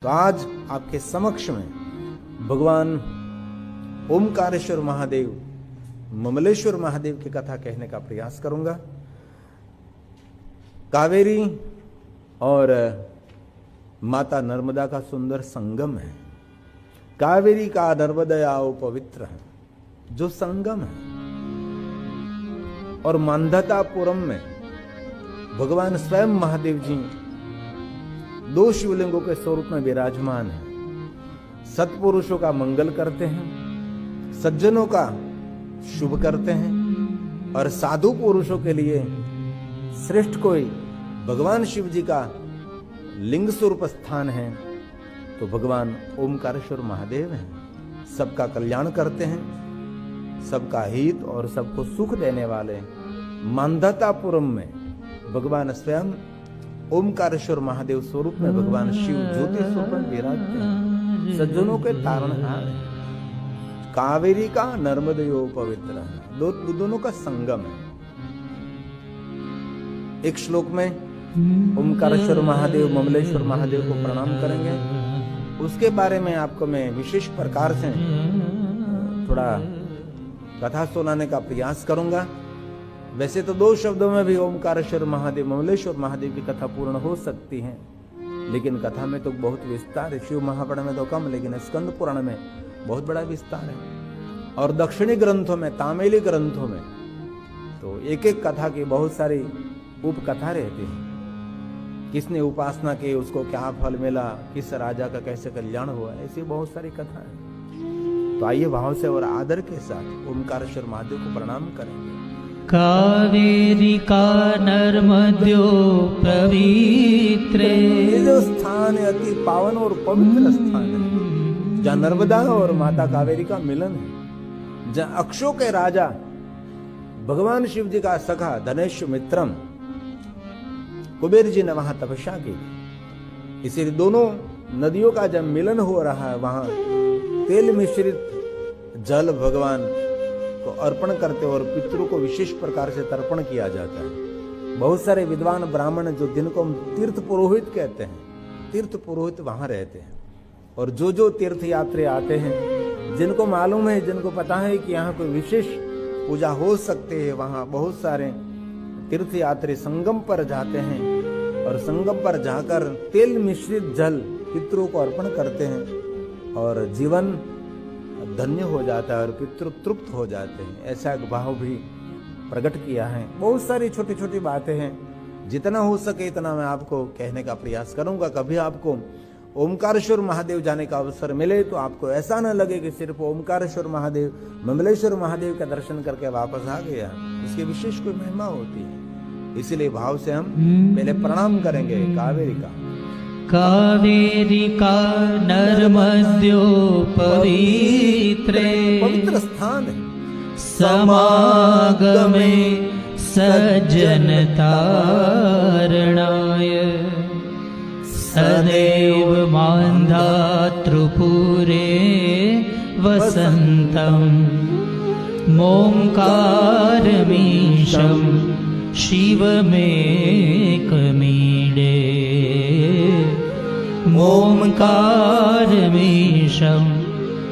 तो आज आपके समक्ष में भगवान ओमकारेश्वर महादेव, ममलेश्वर महादेव की कथा कहने का प्रयास करूंगा। कावेरी और माता नर्मदा का सुंदर संगम है। कावेरी का नर्मदयाओ पवित्र है, जो संगम है। और मांधातापुरम में भगवान स्वयं महादेव जी दो शिवलिंगों के स्वरूप में विराजमान है। सत्पुरुषों का मंगल करते हैं, सज्जनों का शुभ करते हैं, और साधु पुरुषों के लिए श्रेष्ठ कोई भगवान शिव जी का लिंग स्वरूप स्थान है तो भगवान ओमकारेश्वर महादेव हैं। सबका कल्याण करते हैं, सबका हित और सबको सुख देने वाले मांधातापुरम में भगवान स्वयं ओमकारेश्वर महादेव स्वरूप में भगवान शिव ज्योति स्वरूप में विराजते हैं। सज्जनों के तारणहार है। कावेरी का नर्मदयो पवित्र है, दोनों का संगम है। एक श्लोक में ओमकारेश्वर महादेव, ममलेश्वर महादेव को प्रणाम करेंगे। उसके बारे में आपको मैं विशेष प्रकार से थोड़ा कथा सुनाने का प्रयास करूंगा। वैसे तो दो शब्दों में भी ओमकारेश्वर महादेव, ममलेश्वर महादेव की कथा पूर्ण हो सकती है, लेकिन कथा में तो बहुत विस्तार है। शिव महापुराण में तो कम, लेकिन स्कंद पुराण में बहुत बड़ा विस्तार है। और दक्षिणी ग्रंथों में, तामिली ग्रंथों में तो एक एक कथा की बहुत सारी उपकथा रहती है। किसने उपासना की, उसको क्या फल मिला, किस राजा का कैसे कल्याण हुआ, ऐसी बहुत सारी कथा है। तो आइए भाव से और आदर के साथ ओमकारेश्वर महादेव को प्रणाम करेंगे। कावेरी का नर्मद्यो पवित्रे, ये जो स्थान है अति पावन और पवित्र स्थान है, जहाँ नर्मदा और माता कावेरी का मिलन है, जहाँ अक्षों के राजा भगवान शिव जी का सखा धनेश मित्रम कुबेर जी ने वहां तपस्या की। इसीलिए दोनों नदियों का जब मिलन हो रहा है, वहां तेल मिश्रित जल भगवान को अर्पण करते और पितरों को विशेष प्रकार से तर्पण किया जाता है। बहुत सारे विद्वान ब्राह्मण जो जिनको हम तीर्थ पुरोहित कहते हैं, तीर्थ पुरोहित वहां रहते हैं। और जो तीर्थ यात्री आते हैं, जिनको मालूम है, जिनको पता है कि यहाँ कोई विशेष पूजा हो सकती है, वहां बहुत सारे तीर्थ यात्री संगम पर जाते हैं और संगम पर जाकर तेल मिश्रित जल पितरों को अर्पण करते हैं और जीवन धन्य हो जाता है और पितृ तृप्त हो जाते हैं। ऐसा एक भाव भी प्रकट किया है। बहुत सारी छोटी छोटी बातें हैं, जितना हो सके इतना मैं आपको कहने का प्रयास करूंगा। कभी आपको ओमकारेश्वर महादेव जाने का अवसर मिले तो आपको ऐसा न लगे कि सिर्फ ओमकारेश्वर महादेव, ममलेश्वर महादेव का दर्शन करके वापस आ गया। इसकी विशेष कोई महिमा होती है, इसीलिए भाव से हम पहले प्रणाम करेंगे कावेरी का। कावेरी का नर्मद्यो पवित्रे, पवित्र स्थान है। समागमे सज्जन तारणाय, सदैव मान्धातृपुरे वसन्तं, मोङ्कारमीशं शिवमेकमीडे, ओमकारमीशं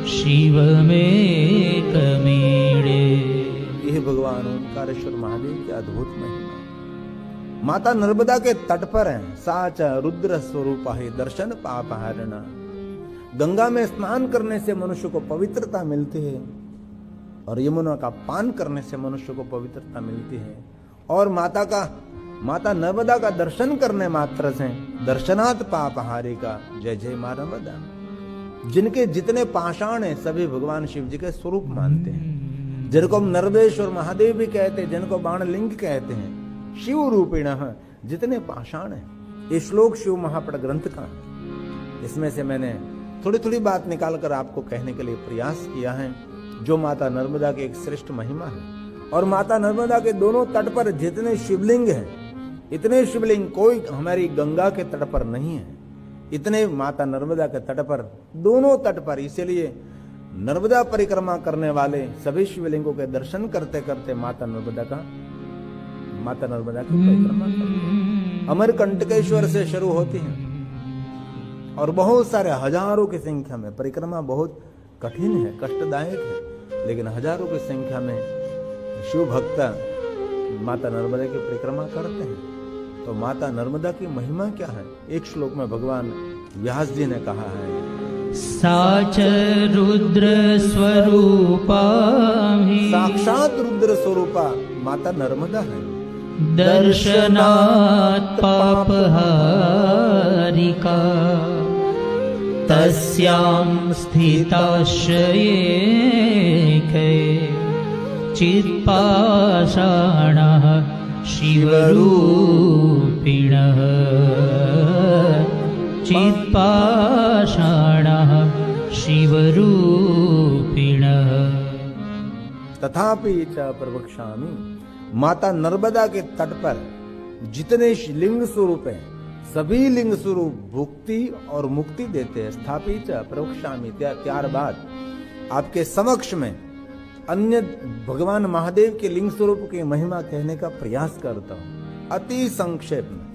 शिवमेकमीडे। यह भगवान ओमकारेश्वर महादेव की अद्भुत महिमा। माता नर्मदा के तट पर है। साच रुद्र स्वरूप है दर्शन पापहारण। गंगा में स्नान करने से मनुष्य को पवित्रता मिलती है और यमुना का पान करने से मनुष्य को पवित्रता मिलती है। और माता नर्मदा का दर्शन करने मात्र से दर्शनात् पापहारी का जय जय मां नर्मदा। जिनके जितने पाषाण हैं सभी भगवान शिव जी के स्वरूप मानते हैं, जिनको हम नर्मदेश्वर महादेव भी कहते हैं, जिनको बाणलिंग कहते हैं, शिव रूपिणः जितने पाषाण हैं। ये श्लोक शिव महापुराण ग्रंथ का है। इसमें से मैंने थोड़ी थोड़ी बात निकालकर आपको कहने के लिए प्रयास किया है, जो माता नर्मदा की एक श्रेष्ठ महिमा है। और माता नर्मदा के दोनों तट पर जितने शिवलिंग हैं, इतने शिवलिंग कोई हमारी गंगा के तट पर नहीं है। इतने माता नर्मदा के तट पर, दोनों तट पर। इसीलिए नर्मदा परिक्रमा करने वाले सभी शिवलिंगों के दर्शन करते करते माता नर्मदा की परिक्रमा करते हैं। अमरकंटकेश्वर से शुरू होती है और बहुत सारे हजारों की संख्या में, परिक्रमा बहुत कठिन है, कष्टदायक है, लेकिन हजारों की संख्या में शिव भक्त माता नर्मदा की परिक्रमा करते हैं। तो माता नर्मदा की महिमा क्या है? एक श्लोक में भगवान व्यास जी ने कहा है, साच रुद्र स्वरूपा साक्षात रुद्र स्वरूपा माता नर्मदा है। दर्शनात् पापहारिका तस्यां स्थिताश्रये चित्पाषाणः शिवरूपिणः चित्पाषाणः शिवरूपिणः। तथापि च प्रवक्ष्यामि, माता नर्मदा के तट पर जितने लिंग स्वरूप हैं, सभी लिंग स्वरूप भुक्ति और मुक्ति देते हैं। स्थापित प्रवक्ष्यामि, त्यार बाद आपके समक्ष में अन्य भगवान महादेव के लिंग स्वरूप की महिमा कहने का प्रयास करता हूं। अति संक्षेप में,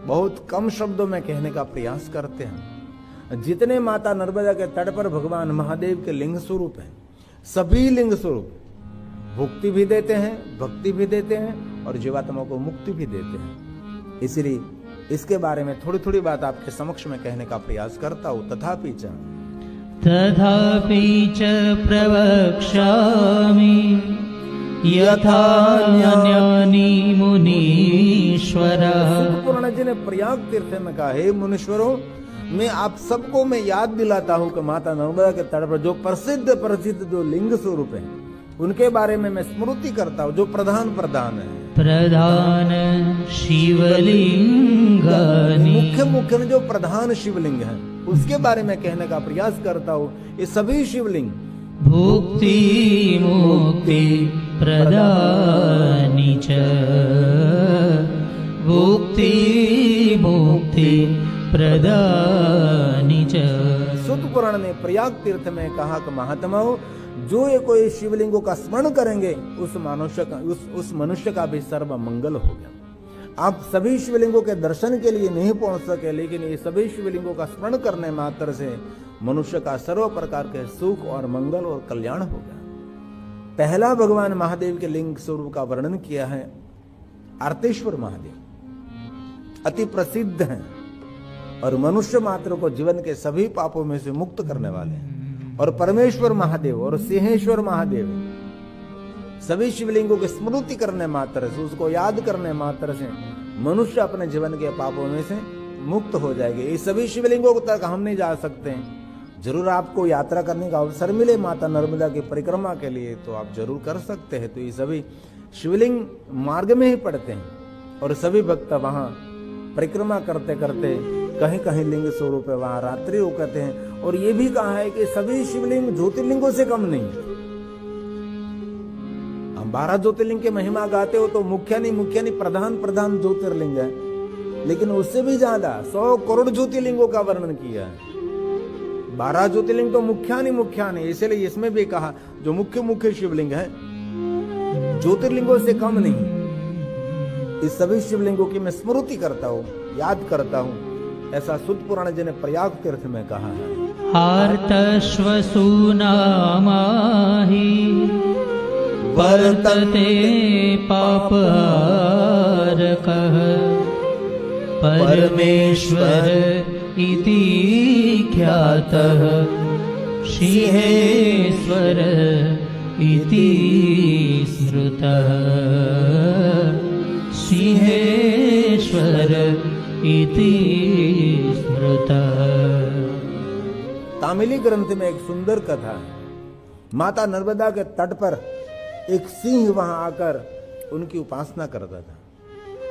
बहुत कम शब्दों में कहने का प्रयास करते हैं। जितने माता नर्मदा के तट पर भगवान महादेव के लिंग स्वरूप हैं, सभी लिंग स्वरूप भुक्ति भी देते हैं, भक्ति भी देते हैं और जीवात्मा को मुक्ति भी देते हैं। इसलिए इसके बारे में थोड़ी थोड़ी बात आपके समक्ष में कहने का प्रयास करता हूं। तथापि च प्रवक्ष्यामि यथा ज्ञानी मुनीश्वरः। पूर्ण जी ने प्रयाग तीर्थ में कहा, हे मुनीश्वरों, मैं आप सबको मैं याद दिलाता हूं कि माता नर्मदा के तट पर जो प्रसिद्ध जो लिंग स्वरूप है, उनके बारे में मैं स्मृति करता हूं, जो प्रधान है। प्रधान शिवलिंगानि, मुख्य में जो प्रधान शिवलिंग है, उसके बारे में कहने का प्रयास करता हूं। ये सभी शिवलिंग भुक्ति मुक्ति प्रदानि च, भुक्ति मुक्ति प्रदानि च। सुत पुराण ने प्रयाग तीर्थ में कहा कि महात्माओं, जो ये कोई शिवलिंगों का स्मरण करेंगे, उस मनुष्य का भी सर्व मंगल हो गया। आप सभी शिवलिंगों के दर्शन के लिए नहीं पहुंच सके, लेकिन ये सभी शिवलिंगों का स्मरण करने मात्र से मनुष्य का सर्व प्रकार के सुख और मंगल और कल्याण हो गया। पहला भगवान महादेव के लिंग स्वरूप का वर्णन किया है आर्तेश्वर महादेव, अति प्रसिद्ध हैं और मनुष्य मात्र को जीवन के सभी पापों में से मुक्त करने वाले हैं। और परमेश्वर महादेव और सिंहेश्वर महादेव, सभी शिवलिंगों की स्मृति करने मात्र से, उसको याद करने मात्र से मनुष्य अपने जीवन के पापों में से मुक्त हो जाएंगे। ये सभी शिवलिंगों तक हम नहीं जा सकते हैं, जरूर आपको यात्रा करने का अवसर मिले माता नर्मदा की परिक्रमा के लिए, तो आप जरूर कर सकते हैं। तो ये सभी शिवलिंग मार्ग में ही पड़ते हैं और सभी भक्त वहां परिक्रमा करते करते कहीं कहीं लिंग स्वरूप है, वहां रात्रि रुकते हैं। और ये भी कहा है कि सभी शिवलिंग ज्योतिर्लिंगों से कम नहीं। हम 12 ज्योतिर्लिंग की महिमा गाते हो तो मुख्य नहीं प्रधान ज्योतिर्लिंग है, लेकिन उससे भी ज्यादा 100 करोड़ ज्योतिर्लिंगों का वर्णन किया है। 12 ज्योतिर्लिंग तो मुख्य नहीं, इसलिए इसमें भी कहा जो मुख्य शिवलिंग है ज्योतिर्लिंगों से कम नहीं। इस सभी शिवलिंगों की मैं स्मृति करता हूँ, याद करता हूँ, ऐसा सुत पुराण जी ने प्रयाग तीर्थ में कहा है। आर्तश्वसूनामाहि वर्तते पापहारकः परमेश्वर इति ख्यातः सिंहेश्वर इति स्मृतः सिंहेश्वर इति स्मृतः। तामिली ग्रंथ में एक सुंदर कथा है। माता नर्मदा के तट पर एक सिंह वहां आकर उनकी उपासना करता था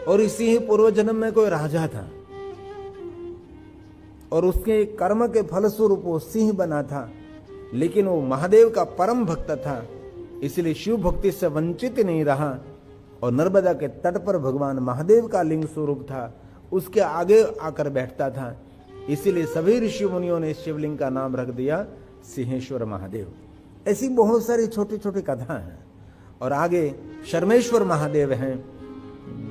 और इस सिंह पूर्व जन्म में कोई राजा था और उसके कर्म के फलस्वरूप वो सिंह बना था, लेकिन वो महादेव का परम भक्त था, इसलिए शिव भक्ति से वंचित नहीं रहा और नर्मदा के तट पर भगवान महादेव का लिंग स्वरूप था, उसके आगे आकर बैठता था। इसीलिए सभी ऋषि मुनियों ने शिवलिंग का नाम रख दिया सिंहेश्वर महादेव। ऐसी बहुत सारी छोटी छोटी कथा हैं। और आगे शर्मेश्वर महादेव हैं,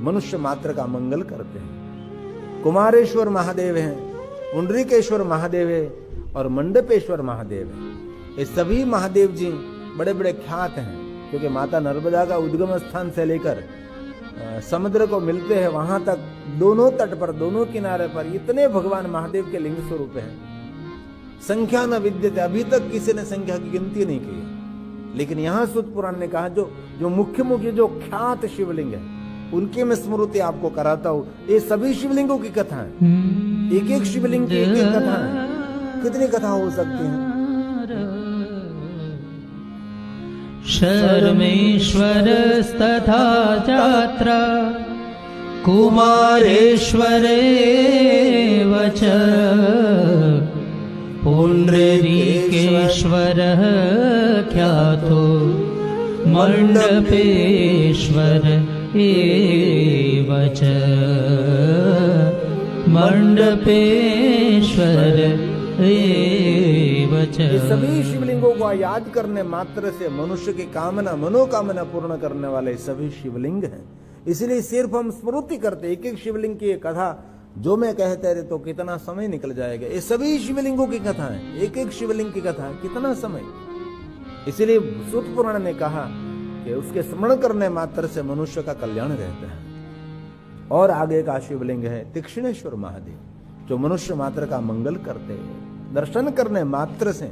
मनुष्य मात्र का मंगल करते हैं। कुमारेश्वर महादेव हैं, पुंडरीकेश्वर महादेव है और मंडपेश्वर महादेव है। ये सभी महादेव जी बड़े बड़े ख्यात हैं, क्योंकि माता नर्मदा का उद्गम स्थान से लेकर समुद्र को मिलते हैं वहां तक दोनों तट पर, दोनों किनारे पर इतने भगवान महादेव के लिंग स्वरूप हैं, संख्या न विद्यते। अभी तक किसी ने संख्या की गिनती नहीं की, लेकिन यहाँ सूत पुराण ने कहा जो मुख्य जो ख्यात शिवलिंग है उनकी मैं स्मृति आपको कराता हूँ। ये सभी शिवलिंगों की कथा है, एक एक शिवलिंग की एक एक कथा है। कितनी कथा हो सकती है? शर्मेश्वरस्तथा जात्रा कुमारेश्वरेव च पुण्डरीकेश्वरः ख्यातो मंडपेश्वर एव च मंडपेश्वर एव च। ये सभी शिवलिंगों को याद करने मात्र से मनुष्य की कामना मनोकामना पूर्ण करने वाले सभी शिवलिंग हैं। इसलिए सिर्फ हम स्मृति करते, एक एक शिवलिंग की कथा जो मैं कहते रहे तो कितना समय निकल जाएगा। ये सभी शिवलिंगों की कथा है, एक एक शिवलिंग की कथा है, कितना समय। इसलिए सूत पुराण ने कहा कि उसके स्मरण करने मात्र से मनुष्य का कल्याण रहता है। और आगे का शिवलिंग है तीक्ष्णेश्वर महादेव, जो मनुष्य मात्र का मंगल करते हैं। दर्शन करने मात्र से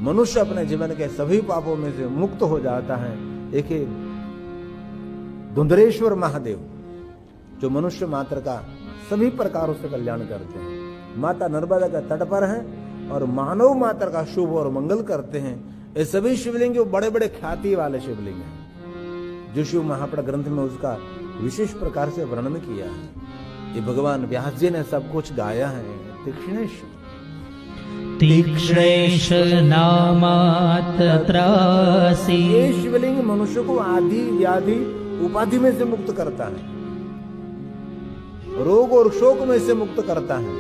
मनुष्य अपने जीवन के सभी पापों में से मुक्त हो जाता है। एक धुंधरेश्वर महादेव, जो मनुष्य मात्र का सभी प्रकारों से कल्याण करते हैं, माता नर्मदा के तट पर हैं और मानव मात्र का शुभ और मंगल करते हैं। ये सभी शिवलिंग बड़े बड़े ख्याति वाले शिवलिंग हैं, जो शिव महापड़ ग्रंथ में उसका विशेष प्रकार से वर्णन किया है। ये भगवान व्यास जी ने सब कुछ गाया है। तीक्ष्णेश नामात्रासी, ये शिवलिंग मनुष्य को आदि व्याधि उपाधि में से मुक्त करता है, रोग और शोक में से मुक्त करता है,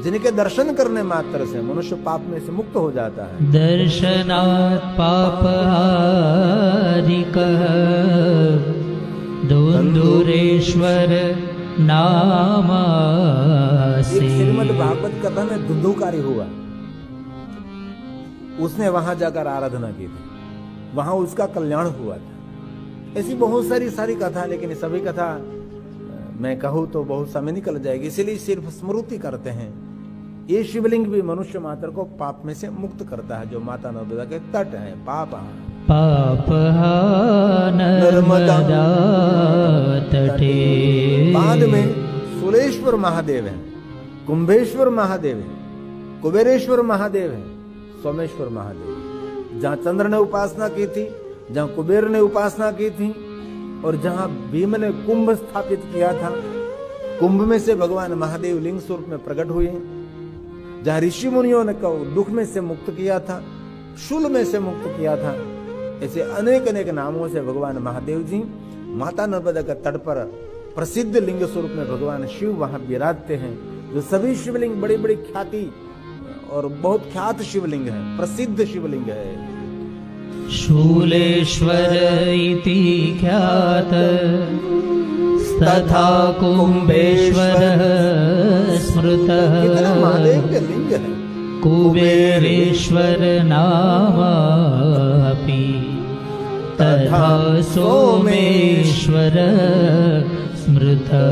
जिनके दर्शन करने मात्र से मनुष्य पाप में से मुक्त हो जाता है। दर्शनात् पापहारिकः धुंधुरेश्वर नामासी। श्रीमद् भागवत कथा में धुंधुकारी हुआ, उसने वहां जाकर आराधना की थी, वहां उसका कल्याण हुआ था। ऐसी बहुत सारी कथा, लेकिन सभी कथा मैं कहूँ तो बहुत समय निकल जाएगी, इसलिए सिर्फ स्मृति करते हैं। ये शिवलिंग भी मनुष्य मात्र को पाप में से मुक्त करता है, जो माता नर्मदा के तट है। पापा नर्मदा तटे। बाद में सुलेश्वर महादेव है, कुंभेश्वर महादेव है, कुबेरेश्वर महादेव है, सोमेश्वर महादेव। जहाँ चंद्र ने उपासना की थी, जहाँ कुबेर ने उपासना की थी, और जहाँ भीम ने कुंभ स्थापित किया था, कुंभ में से भगवान महादेव लिंग स्वरूप में प्रकट हुए। जहाँ ऋषि मुनियों ने दुख में से मुक्त किया था, शूल में से मुक्त किया था, ऐसे अनेक अनेक नामों से भगवान महादेव जी माता नर्मदा के तट पर प्रसिद्ध लिंग स्वरूप में भगवान शिव वहां विराजते हैं। जो सभी शिवलिंग बड़ी बड़ी ख्याति और बहुत ख्यात शिवलिंग है, प्रसिद्ध शिवलिंग है। शूलेश्वर इति ख्यात तथा कुंभेश्वरः स्मृतः। कितना महादेव के लिंग है। कुबेरेश्वर नामापि तथा सोमेश्वर स्मृतः,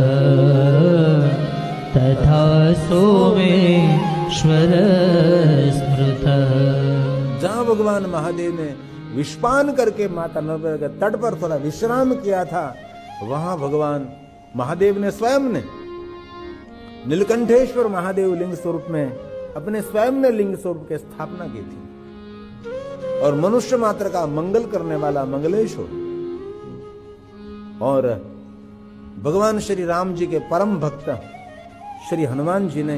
तथा सोमेश्वर स्मृतः। जहाँ भगवान महादेव ने विष्पान करके माता नर्मदा के तट पर थोड़ा विश्राम किया था, वहां भगवान महादेव ने स्वयं ने नीलकंठेश्वर महादेव लिंग स्वरूप में अपने स्वयं ने लिंग स्वरूप की स्थापना की थी। और मनुष्य मात्र का मंगल करने वाला मंगलेश्वर, और भगवान श्री राम जी के परम भक्त श्री हनुमान जी ने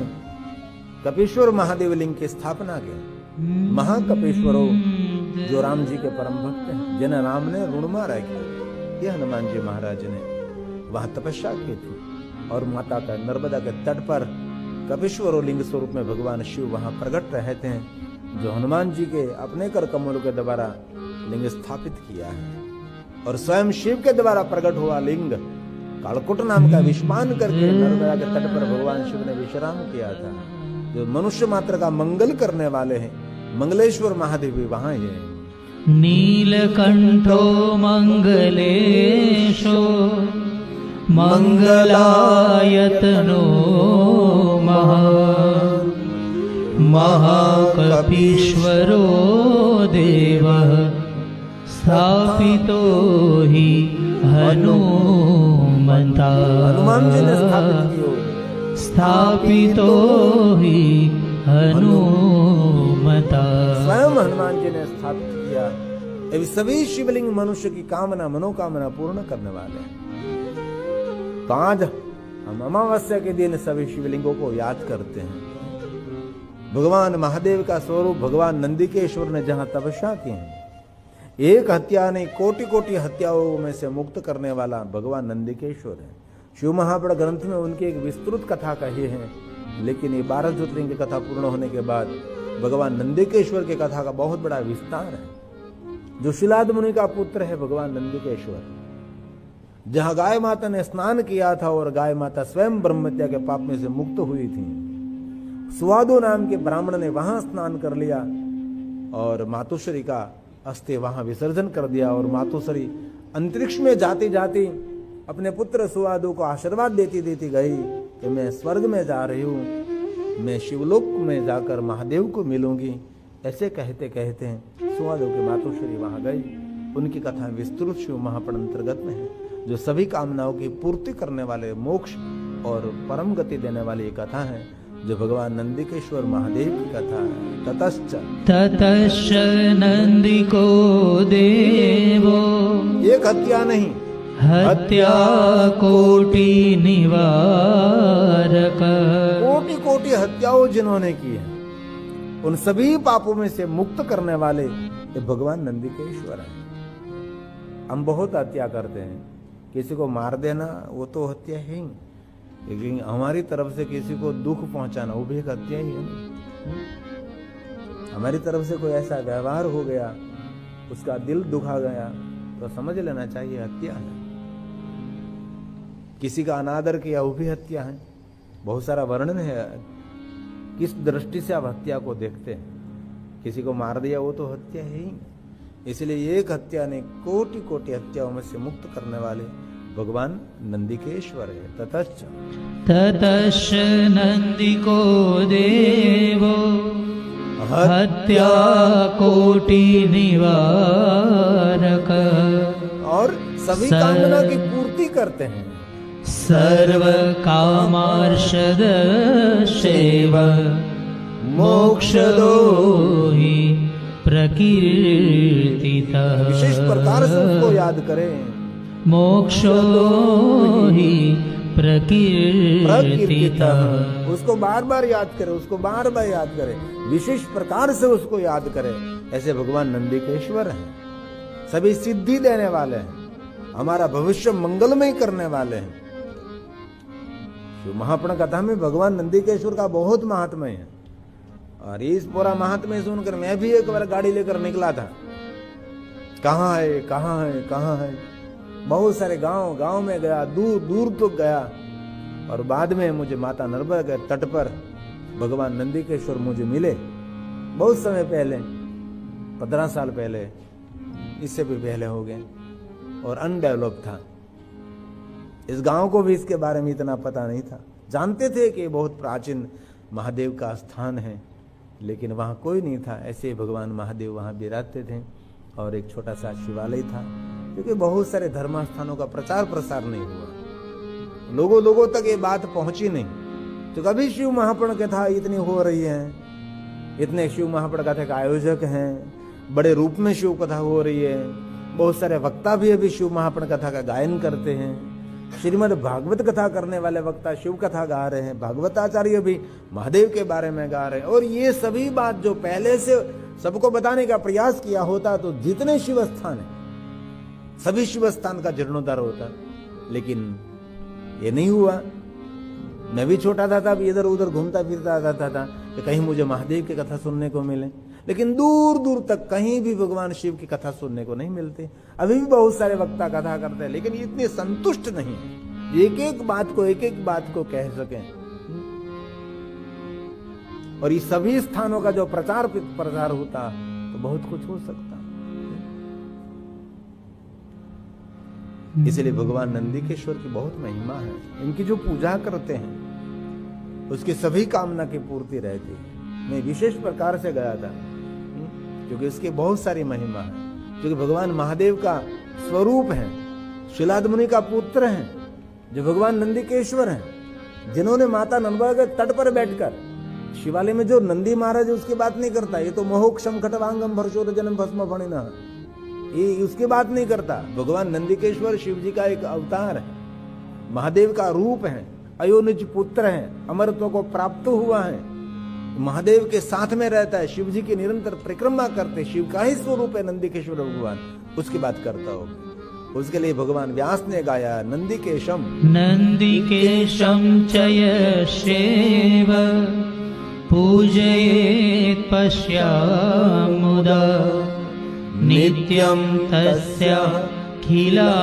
कपेश्वर महादेव लिंग की स्थापना की। महाकपेश्वरो, जो राम जी के परम भक्त हैं, जिन्हें राम ने ऋण मारा किया, ये हनुमान जी महाराज ने वहां तपस्या की थी। और माता का नर्मदा के तट पर कपेश्वर लिंग स्वरूप में भगवान शिव वहां प्रकट रहते हैं, जो हनुमान जी के अपने कर कमलों के द्वारा लिंग स्थापित किया है। और स्वयं शिव के द्वारा प्रकट हुआ लिंग कालकुट नाम का विष्पान करके नर्मदा के तट पर भगवान शिव ने विश्राम किया था। जो मनुष्य मात्र का मंगल करने वाले हैं, मंगलेश्वर महादेव भी वहां ही है। नीलकंठो मंगलेशो मंगलायतनो महाकपीश्वरो देवः स्थापितो हि हनुमता हनुमान जी ने स्थापित किया। स्थापितो हि हनुमता स्वयं हनुमान जी ने स्थापित किया। ये सभी शिवलिंग मनुष्य की कामना मनोकामना पूर्ण करने वाले हैं। तो आज हम अमावस्या के दिन सभी शिवलिंगों को याद करते हैं। भगवान महादेव का स्वरूप भगवान नंदिकेश्वर ने जहां तपस्या की है, एक हत्या नहीं कोटि कोटि हत्याओं में से मुक्त करने वाला भगवान नंदिकेश्वर है। शिव महापुराण ग्रंथ में उनकी एक विस्तृत कथा कही है, लेकिन ये 12 ज्योतिर्लिंग की कथा पूर्ण होने के बाद भगवान नंदिकेश्वर की कथा का बहुत बड़ा विस्तार है। जो शिलाद मुनि का पुत्र है भगवान नंदिकेश्वर, जहां गाय माता ने स्नान किया था और गाय माता स्वयं ब्रह्महत्या के पाप में से मुक्त हुई थी, सुवादो नाम के ब्राह्मण ने वहां स्नान कर लिया और मातोश्री का अस्थि वहां विसर्जन कर दिया। और मातोश्री अंतरिक्ष में जाती जाती अपने पुत्र सुवादो को आशीर्वाद देती देती गई कि मैं स्वर्ग में जा रही हूं, मैं शिवलोक में जाकर महादेव को मिलूंगी। ऐसे कहते कहते सुवादो की मातोश्री वहां गई। उनकी कथा विस्तृत शिव महापुराण अंतर्गत में है, जो सभी कामनाओं की पूर्ति करने वाले मोक्ष और परम गति देने वाली एक कथा है, जो भगवान नंदिकेश्वर महादेव की कथा है। ततश्च नंदिको देवो एक हत्या नहीं, हत्या कोटि निवारक कोटि कोटि हत्याओं जिन्होंने की है, उन सभी पापों में से मुक्त करने वाले ये भगवान नंदिकेश्वर है। हम बहुत हत्या करते हैं, किसी को मार देना वो तो हत्या है ही, लेकिन हमारी तरफ से किसी को दुख पहुंचाना वो भी एक हत्या ही है ना। हमारी तरफ से कोई ऐसा व्यवहार हो गया, उसका दिल दुखा गया, तो समझ लेना चाहिए हत्या है। किसी का अनादर किया वो भी हत्या है। बहुत सारा वर्णन है किस दृष्टि से आप हत्या को देखते हैं। किसी को मार दिया वो तो हत्या है ही। इसलिए एक हत्या ने कोटि कोटि हत्याओं में से मुक्त करने वाले भगवान नंदिकेश्वर है। ततश्च नंदिको देवो हत्या कोटि निवारक और सभी कामना की पूर्ति करते हैं। सर्व कामार्षद सेव मोक्षदो हि प्रकीर्तिता विशेष प्रकार से उसको याद करें। मोक्षो हि प्रकीर्तिता उसको बार बार याद करें, उसको बार बार याद करें, विशेष प्रकार से उसको याद करें। ऐसे भगवान नंदिकेश्वर हैं, सभी सिद्धि देने वाले हैं, हमारा भविष्य मंगलमय करने वाले हैं। महापुराण कथा में भगवान नंदिकेश्वर का बहुत महात्म्य है, और इस पूरा महात्म्य सुनकर मैं भी एक बार गाड़ी लेकर निकला था। कहाँ है कहाँ है कहाँ है, बहुत सारे गांव में गया, दूर दूर तक गया, और बाद में मुझे माता नर्मदा के तट पर भगवान नंदिकेश्वर मुझे मिले। बहुत समय पहले, 15 साल पहले, इससे भी पहले हो गए, और अनडेवलप था। इस गांव को भी इसके बारे में इतना पता नहीं था। जानते थे कि बहुत प्राचीन महादेव का स्थान है, लेकिन वहाँ कोई नहीं था। ऐसे भगवान महादेव वहाँ विराजते थे, और एक छोटा सा शिवालय था, क्योंकि बहुत सारे धर्म स्थानों का प्रचार प्रसार नहीं हुआ, लोगों तक ये बात पहुंची नहीं। तो कभी शिव महापुराण कथा इतनी हो रही है, इतने शिव महापुराण कथा के आयोजक हैं, बड़े रूप में शिव कथा हो रही है, बहुत सारे वक्ता भी अभी शिव महापुराण कथा का गायन करते हैं। श्रीमद् भागवत कथा करने वाले वक्ता शिव कथा गा रहे हैं, भागवताचार्य भी महादेव के बारे में गा रहे हैं। और ये सभी बात जो पहले से सबको बताने का प्रयास किया होता, तो जितने शिव स्थान है सभी शिव स्थान का जीर्णोद्धार होता, लेकिन ये नहीं हुआ। मैं भी छोटा था तब इधर उधर घूमता फिरता रहता था कि कहीं मुझे महादेव की कथा सुनने को मिले, लेकिन दूर दूर तक कहीं भी भगवान शिव की कथा सुनने को नहीं मिलती। अभी भी बहुत सारे वक्ता कथा करते हैं, लेकिन इतने संतुष्ट नहीं है एक एक बात को कह सकें। और ये सभी स्थानों का जो प्रचार प्रसार होता तो बहुत कुछ हो सकता। इसलिए भगवान नंदीकेश्वर की बहुत महिमा है। इनकी जो पूजा करते हैं उसकी सभी कामना की पूर्ति रहती है। मैं विशेष प्रकार से गया था क्योंकि इसकी बहुत सारी महिमा है, क्योंकि भगवान महादेव का स्वरूप है, शिलाद मुनि का पुत्र है, जो भगवान नंदीकेश्वर हैं, जिन्होंने माता नर्मदा के तट पर बैठकर शिवालय में जो नंदी महाराज उसकी बात नहीं करता, ये तो मोहोक्षम खटवांगम भर्षोर जन्म भस्म फणिना, ये उसकी बात नहीं करता। भगवान नंदीकेश्वर शिव जी का एक अवतार है, महादेव का रूप है, अयोनिज पुत्र है, अमरत्व को प्राप्त हुआ है, महादेव के साथ में रहता है, शिव जी की निरंतर परिक्रमा करते, शिव का ही स्वरूप है नंदीकेश्वर भगवान, उसकी बात करता हो। उसके लिए भगवान व्यास ने गाया नंदीकेशम चयशेव पूजयेत् पश्यामुदा नित्यं तस्याखिला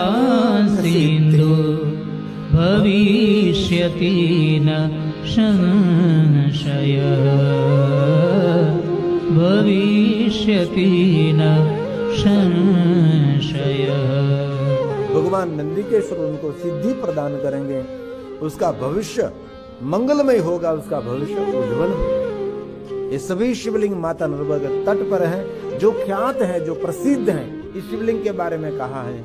सिन्धु भविष्यति न संशय भविष्यति न संशय। भगवान नंदीकेश्वर उनको सिद्धि प्रदान करेंगे, उसका भविष्य मंगलमय होगा, उसका भविष्य उज्जवल होगा। ये सभी शिवलिंग माता नर्मदा के तट पर हैं, जो ख्यात है, जो प्रसिद्ध हैं। इस शिवलिंग के बारे में कहा है,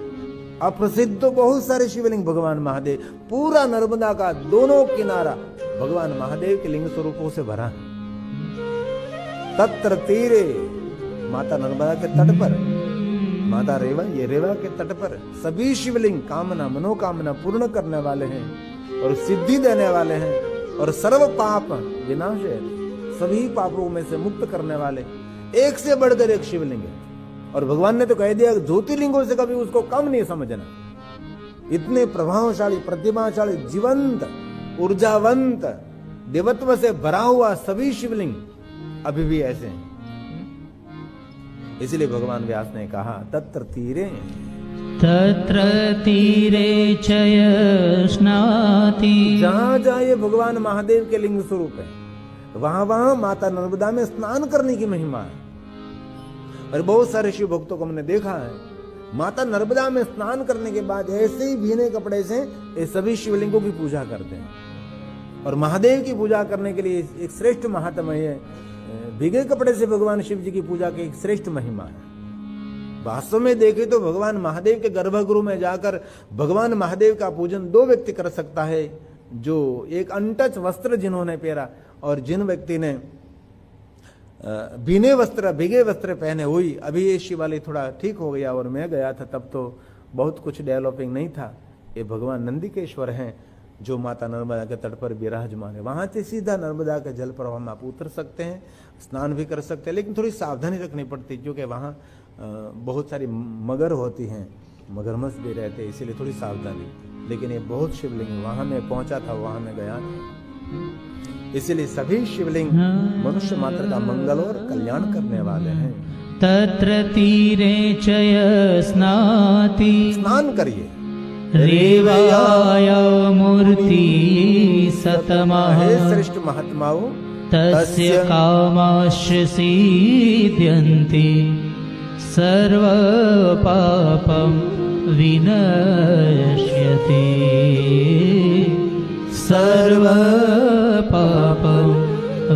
अप्रसिद्ध तो बहुत सारे शिवलिंग भगवान महादेव, पूरा नर्मदा का दोनों किनारा भगवान महादेव के लिंग स्वरूपों से भरा है। तत्र तीरे, माता नर्मदा के तट पर, माता रेवा, ये रेवा के तट पर सभी शिवलिंग कामना मनोकामना पूर्ण करने वाले हैं और सिद्धि देने वाले हैं और सर्व पाप विनाशय, सभी पापों में से मुक्त करने वाले, एक से बढ़कर एक शिवलिंग है। और भगवान ने तो कह दिया ज्योतिर्लिंगों से कभी उसको कम नहीं समझना। इतने प्रभावशाली, प्रतिभाशाली, जीवंत, ऊर्जावंत, देवत्व से भरा हुआ सभी शिवलिंग अभी भी ऐसे हैं। इसलिए भगवान व्यास ने कहा तत्र तीरे चयस्नाति, जहां जहां ये भगवान महादेव के लिंग स्वरूप है, वहां वहां माता नर्मदा में स्नान करने की महिमा है। और बहुत सारे शिव भक्तों को हमने देखा है, माता नर्मदा में स्नान करने के बाद ऐसे ही भीने कपड़े से ये सभी शिवलिंगों की पूजा करते हैं। और महादेव की पूजा करने के लिए एक श्रेष्ठ महात्मा है, भीगे कपड़े से भगवान शिव जी की पूजा की एक श्रेष्ठ महिमा है। वास्तव में देखे तो भगवान महादेव के गर्भगृह में जाकर भगवान महादेव का पूजन दो व्यक्ति कर सकता है, जो एक अनटच वस्त्र जिन्होंने पहना और जिन व्यक्ति ने भीने वस्त्र, भीगे वस्त्र पहने हुई। अभी ये शिवालय थोड़ा ठीक हो गया और मैं गया था तब तो बहुत कुछ डेवलपिंग नहीं था। ये भगवान नंदीकेश्वर हैं जो माता नर्मदा के तट पर विराजमान है। वहां से सीधा नर्मदा के जल प्रवाह में आप उतर सकते हैं, स्नान भी कर सकते हैं, लेकिन थोड़ी सावधानी रखनी पड़ती क्योंकि वहाँ बहुत सारी मगर होती हैं, मगरमच्छ भी रहते हैं, इसीलिए थोड़ी सावधानी। लेकिन ये बहुत शिवलिंग, वहां मैं पहुंचा था, वहां मैं गया था। इसलिए सभी शिवलिंग मनुष्य मात्र का मंगल और कल्याण करने वाले हैं। तत्र तीरे चयस्नाति, स्नान करिए। रेवाय मूर्ति सतमः, हे श्रेष्ठ महात्माओं, तस्य कामाश्च सिद्ध्यन्ति सर्व पापं विनश्यति सर्व पापं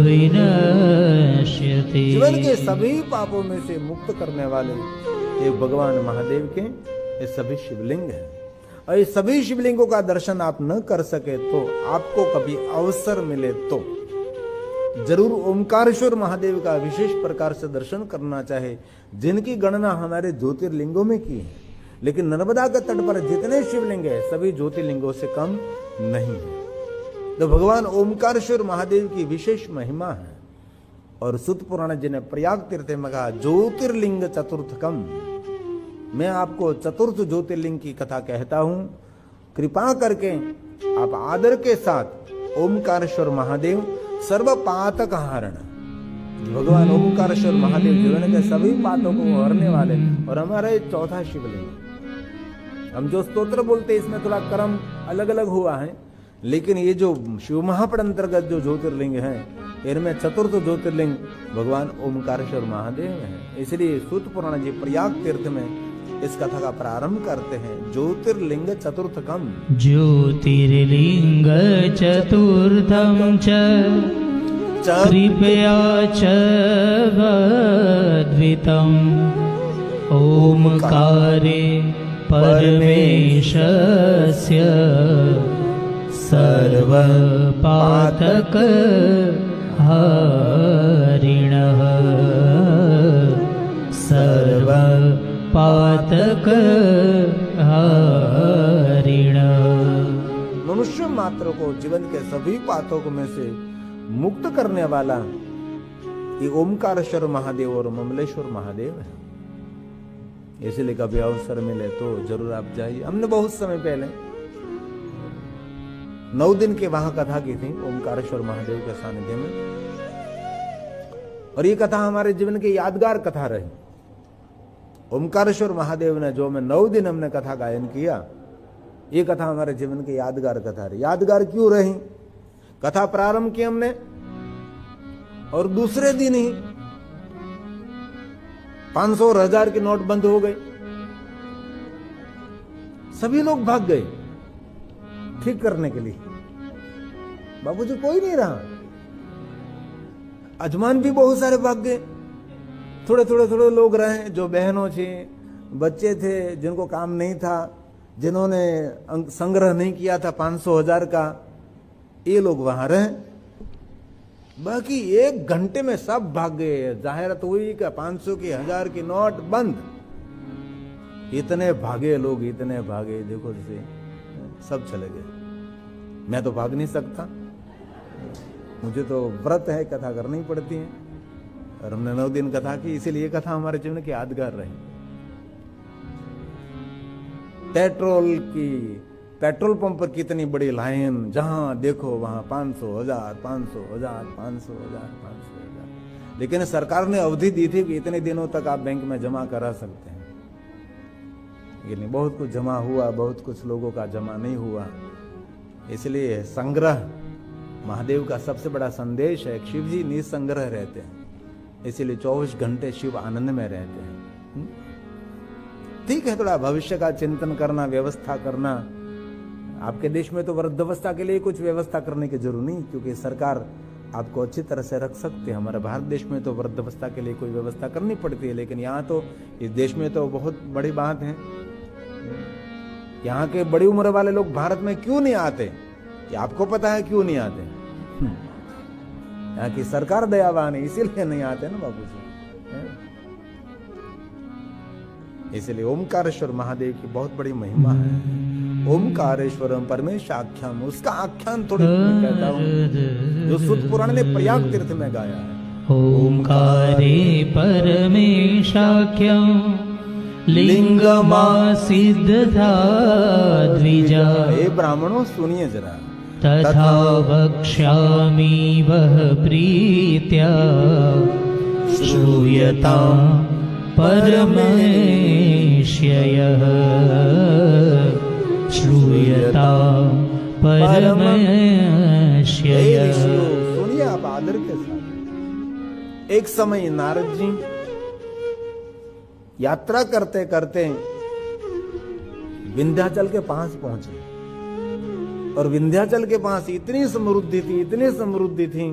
विनश्यति। जीवन के सभी पापों में से मुक्त करने वाले ये भगवान महादेव के ये सभी शिवलिंग हैं। और ये सभी शिवलिंगों का दर्शन आप न कर सके तो आपको कभी अवसर मिले तो जरूर ओमकारेश्वर महादेव का विशेष प्रकार से दर्शन करना चाहे, जिनकी गणना हमारे ज्योतिर्लिंगों में की है। लेकिन नर्मदा के तट पर जितने शिवलिंग है सभी ज्योतिर्लिंगों से कम नहीं है। तो भगवान ओमकारेश्वर महादेव की विशेष महिमा है। और सुत पुराण जी ने प्रयाग तीर्थ में कहा ज्योतिर्लिंग चतुर्थकम। मैं आपको चतुर्थ ज्योतिर्लिंग की कथा कहता हूं, कृपा करके आप आदर के साथ ओमकारेश्वर महादेव सर्व पातक हरण, भगवान ओमकारेश्वर महादेव जीवन के सभी पातकों को हरने वाले। और हमारा चौथा शिवलिंग, हम जो स्तोत्र बोलते हैं इसमें थोड़ा क्रम अलग अलग हुआ है, लेकिन ये जो शिव महापद अंतर्गत जो ज्योतिर्लिंग है इनमें चतुर्थ ज्योतिर्लिंग भगवान ओमकारेश्वर महादेव हैं। इसलिए सूत पुराण जी प्रयाग तीर्थ में इस कथा का प्रारंभ करते हैं। ज्योतिर्लिंग चतुर्थकम, ज्योतिर्लिंग चतुर्थम च कृपया च वद्वितम् ओमकारे परमेशस्य सर्वपातक हरिणः सर्वपातक हरिणः। मनुष्य मात्र को जीवन के सभी पातकों में से मुक्त करने वाला ये ओमकारेश्वर महादेव और ममलेश्वर महादेव है। इसलिए कभी अवसर मिले तो जरूर आप जाइए। हमने बहुत समय पहले 9 दिन के वहां कथा की थी ओमकारेश्वर महादेव के सानिध्य में, और ये कथा हमारे जीवन की यादगार कथा रही। ओमकारेश्वर महादेव ने जो में 9 दिन हमने कथा गायन किया, ये कथा हमारे जीवन की यादगार कथा रही। यादगार क्यों रही? कथा प्रारंभ की हमने और दूसरे दिन ही 500 और 1000 के नोट बंद हो गए। सभी लोग भाग गए ठीक करने के लिए। बाबूजी कोई नहीं रहा। अजमान भी बहुत सारे भाग गए। थोड़े लोग रहे जो बहनों थे, बच्चे थे, जिनको काम नहीं था, जिन्होंने संग्रह नहीं किया था 500-1000 का, ये लोग वहां रहे। बाकी 1 घंटे में सब भाग गए। जाहिरत हुई कि 500 की 1000 की नोट बंद। इतने भागे लोग, इतने भागे, देखो जैसे सब चले गए। मैं तो भाग नहीं सकता, मुझे तो व्रत है, कथा करनी पड़ती है। और हमने 9 दिन कथा की, इसीलिए कथा हमारे जीवन की यादगार रही। पेट्रोल पंप पर कितनी बड़ी लाइन, जहां देखो वहां 500,000, 500,000, 500,000, 500,000। लेकिन सरकार ने अवधि दी थी कि इतने दिनों तक आप बैंक में जमा करा सकते हैं। लेकिन बहुत कुछ जमा हुआ, बहुत कुछ लोगों का जमा नहीं हुआ। इसलिए संग्रह महादेव का सबसे बड़ा संदेश है। शिव जी निसंग्रह रहते हैं, इसलिए 24 घंटे शिव आनंद में रहते हैं। ठीक है, थोड़ा भविष्य का चिंतन करना, व्यवस्था करना। आपके देश में तो वृद्धावस्था के लिए कुछ व्यवस्था करने की जरूरत नहीं, क्योंकि सरकार आपको अच्छी तरह से रख सकते हैं। हमारे भारत देश में तो वृद्धावस्था के लिए कोई व्यवस्था करनी पड़ती है, लेकिन यहाँ तो इस देश में तो बहुत बड़ी बात है। यहाँ के बड़ी उम्र वाले लोग भारत में क्यों नहीं आते, ये आपको पता है क्यों नहीं आते? यहाँ की सरकार दयावान है, इसीलिए नहीं आते ना बाबूजी। इसलिए ओमकारेश्वर महादेव की बहुत बड़ी महिमा है। ओमकारेश्वरम परमेशाख्यम, उसका आख्यान थोड़ी मैं कहता हूँ जो सूत पुराण ने प्रयाग तीर्थ में गाया है। ओमकारे परमेशाख्यम लिंगमासिद्धा द्विजा। हे ब्राह्मणों सुनिए जरा। तथा वक्ष्यामि वह प्रीत्या श्रूयतां परमेश्ययः श्रूयतां परमेश्ययः। सुनिए आप आदर के साथ। एक समय नारद जी यात्रा करते करते विंध्याचल के पास पहुंचे, और विंध्याचल के पास इतनी समृद्धि थी।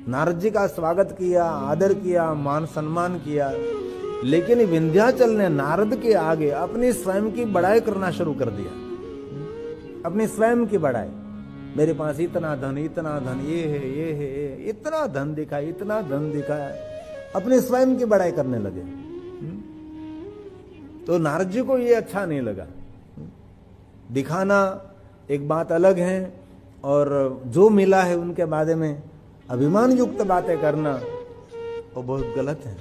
नारद जी का स्वागत किया, आदर किया, मान सम्मान किया, लेकिन विंध्याचल ने नारद के आगे अपनी स्वयं की बड़ाई करना शुरू कर दिया। अपनी स्वयं की बड़ाई, मेरे पास इतना धन, ये है, इतना धन दिखाया, अपनी स्वयं की बड़ाई करने लगे। तो नारद जी को ये अच्छा नहीं लगा। दिखाना एक बात अलग है, और जो मिला है उनके बारे में अभिमान युक्त बातें करना वो बहुत गलत है।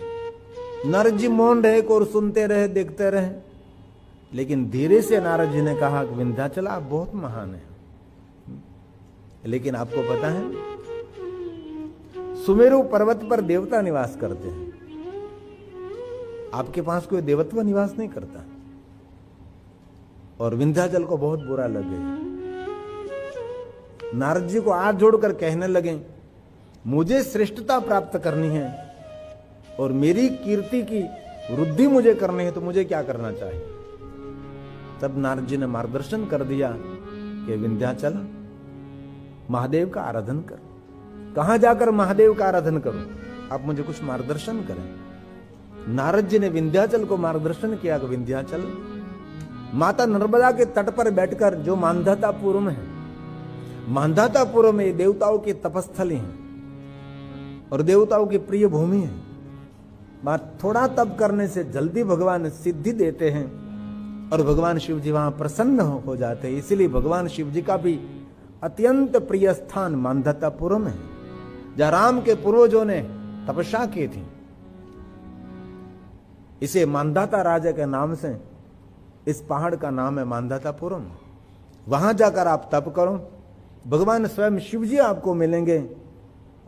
नारद जी मौन रहे और सुनते रहे, देखते रहे। लेकिन धीरे से नारद जी ने कहा कि विंध्याचल आप बहुत महान है, लेकिन आपको पता है सुमेरु पर्वत पर देवता निवास करते हैं, आपके पास कोई देवत्व निवास नहीं करता। और विंध्याचल को बहुत बुरा लग गया। नारद जी को हाथ जोड़कर कहने लगे मुझे श्रेष्ठता प्राप्त करनी है और मेरी कीर्ति की वृद्धि मुझे करनी है, तो मुझे क्या करना चाहिए? तब नारद जी ने मार्गदर्शन कर दिया कि विंध्याचल महादेव का आराधन कर। कहां जाकर महादेव का आराधन करूं? आप मुझे कुछ मार्गदर्शन करें। नारद जी ने विंध्याचल को मार्गदर्शन किया कि विंध्याचल माता नर्मदा के तट पर बैठकर, जो मांधातापुर में है, मांधातापुर में देवताओं की तपस्थली है और देवताओं की प्रिय भूमि है। बात थोड़ा तप करने से जल्दी भगवान सिद्धि देते हैं और भगवान शिव जी वहां प्रसन्न हो जाते हैं। इसलिए भगवान शिव जी का भी अत्यंत प्रिय स्थान मांधातापुरम है, जहां राम के पूर्वजों ने तपस्या की थी। इसे मांधाता राजा के नाम से इस पहाड़ का नाम है मांधातापुरम। वहां जाकर आप तप करो, भगवान स्वयं शिव जी आपको मिलेंगे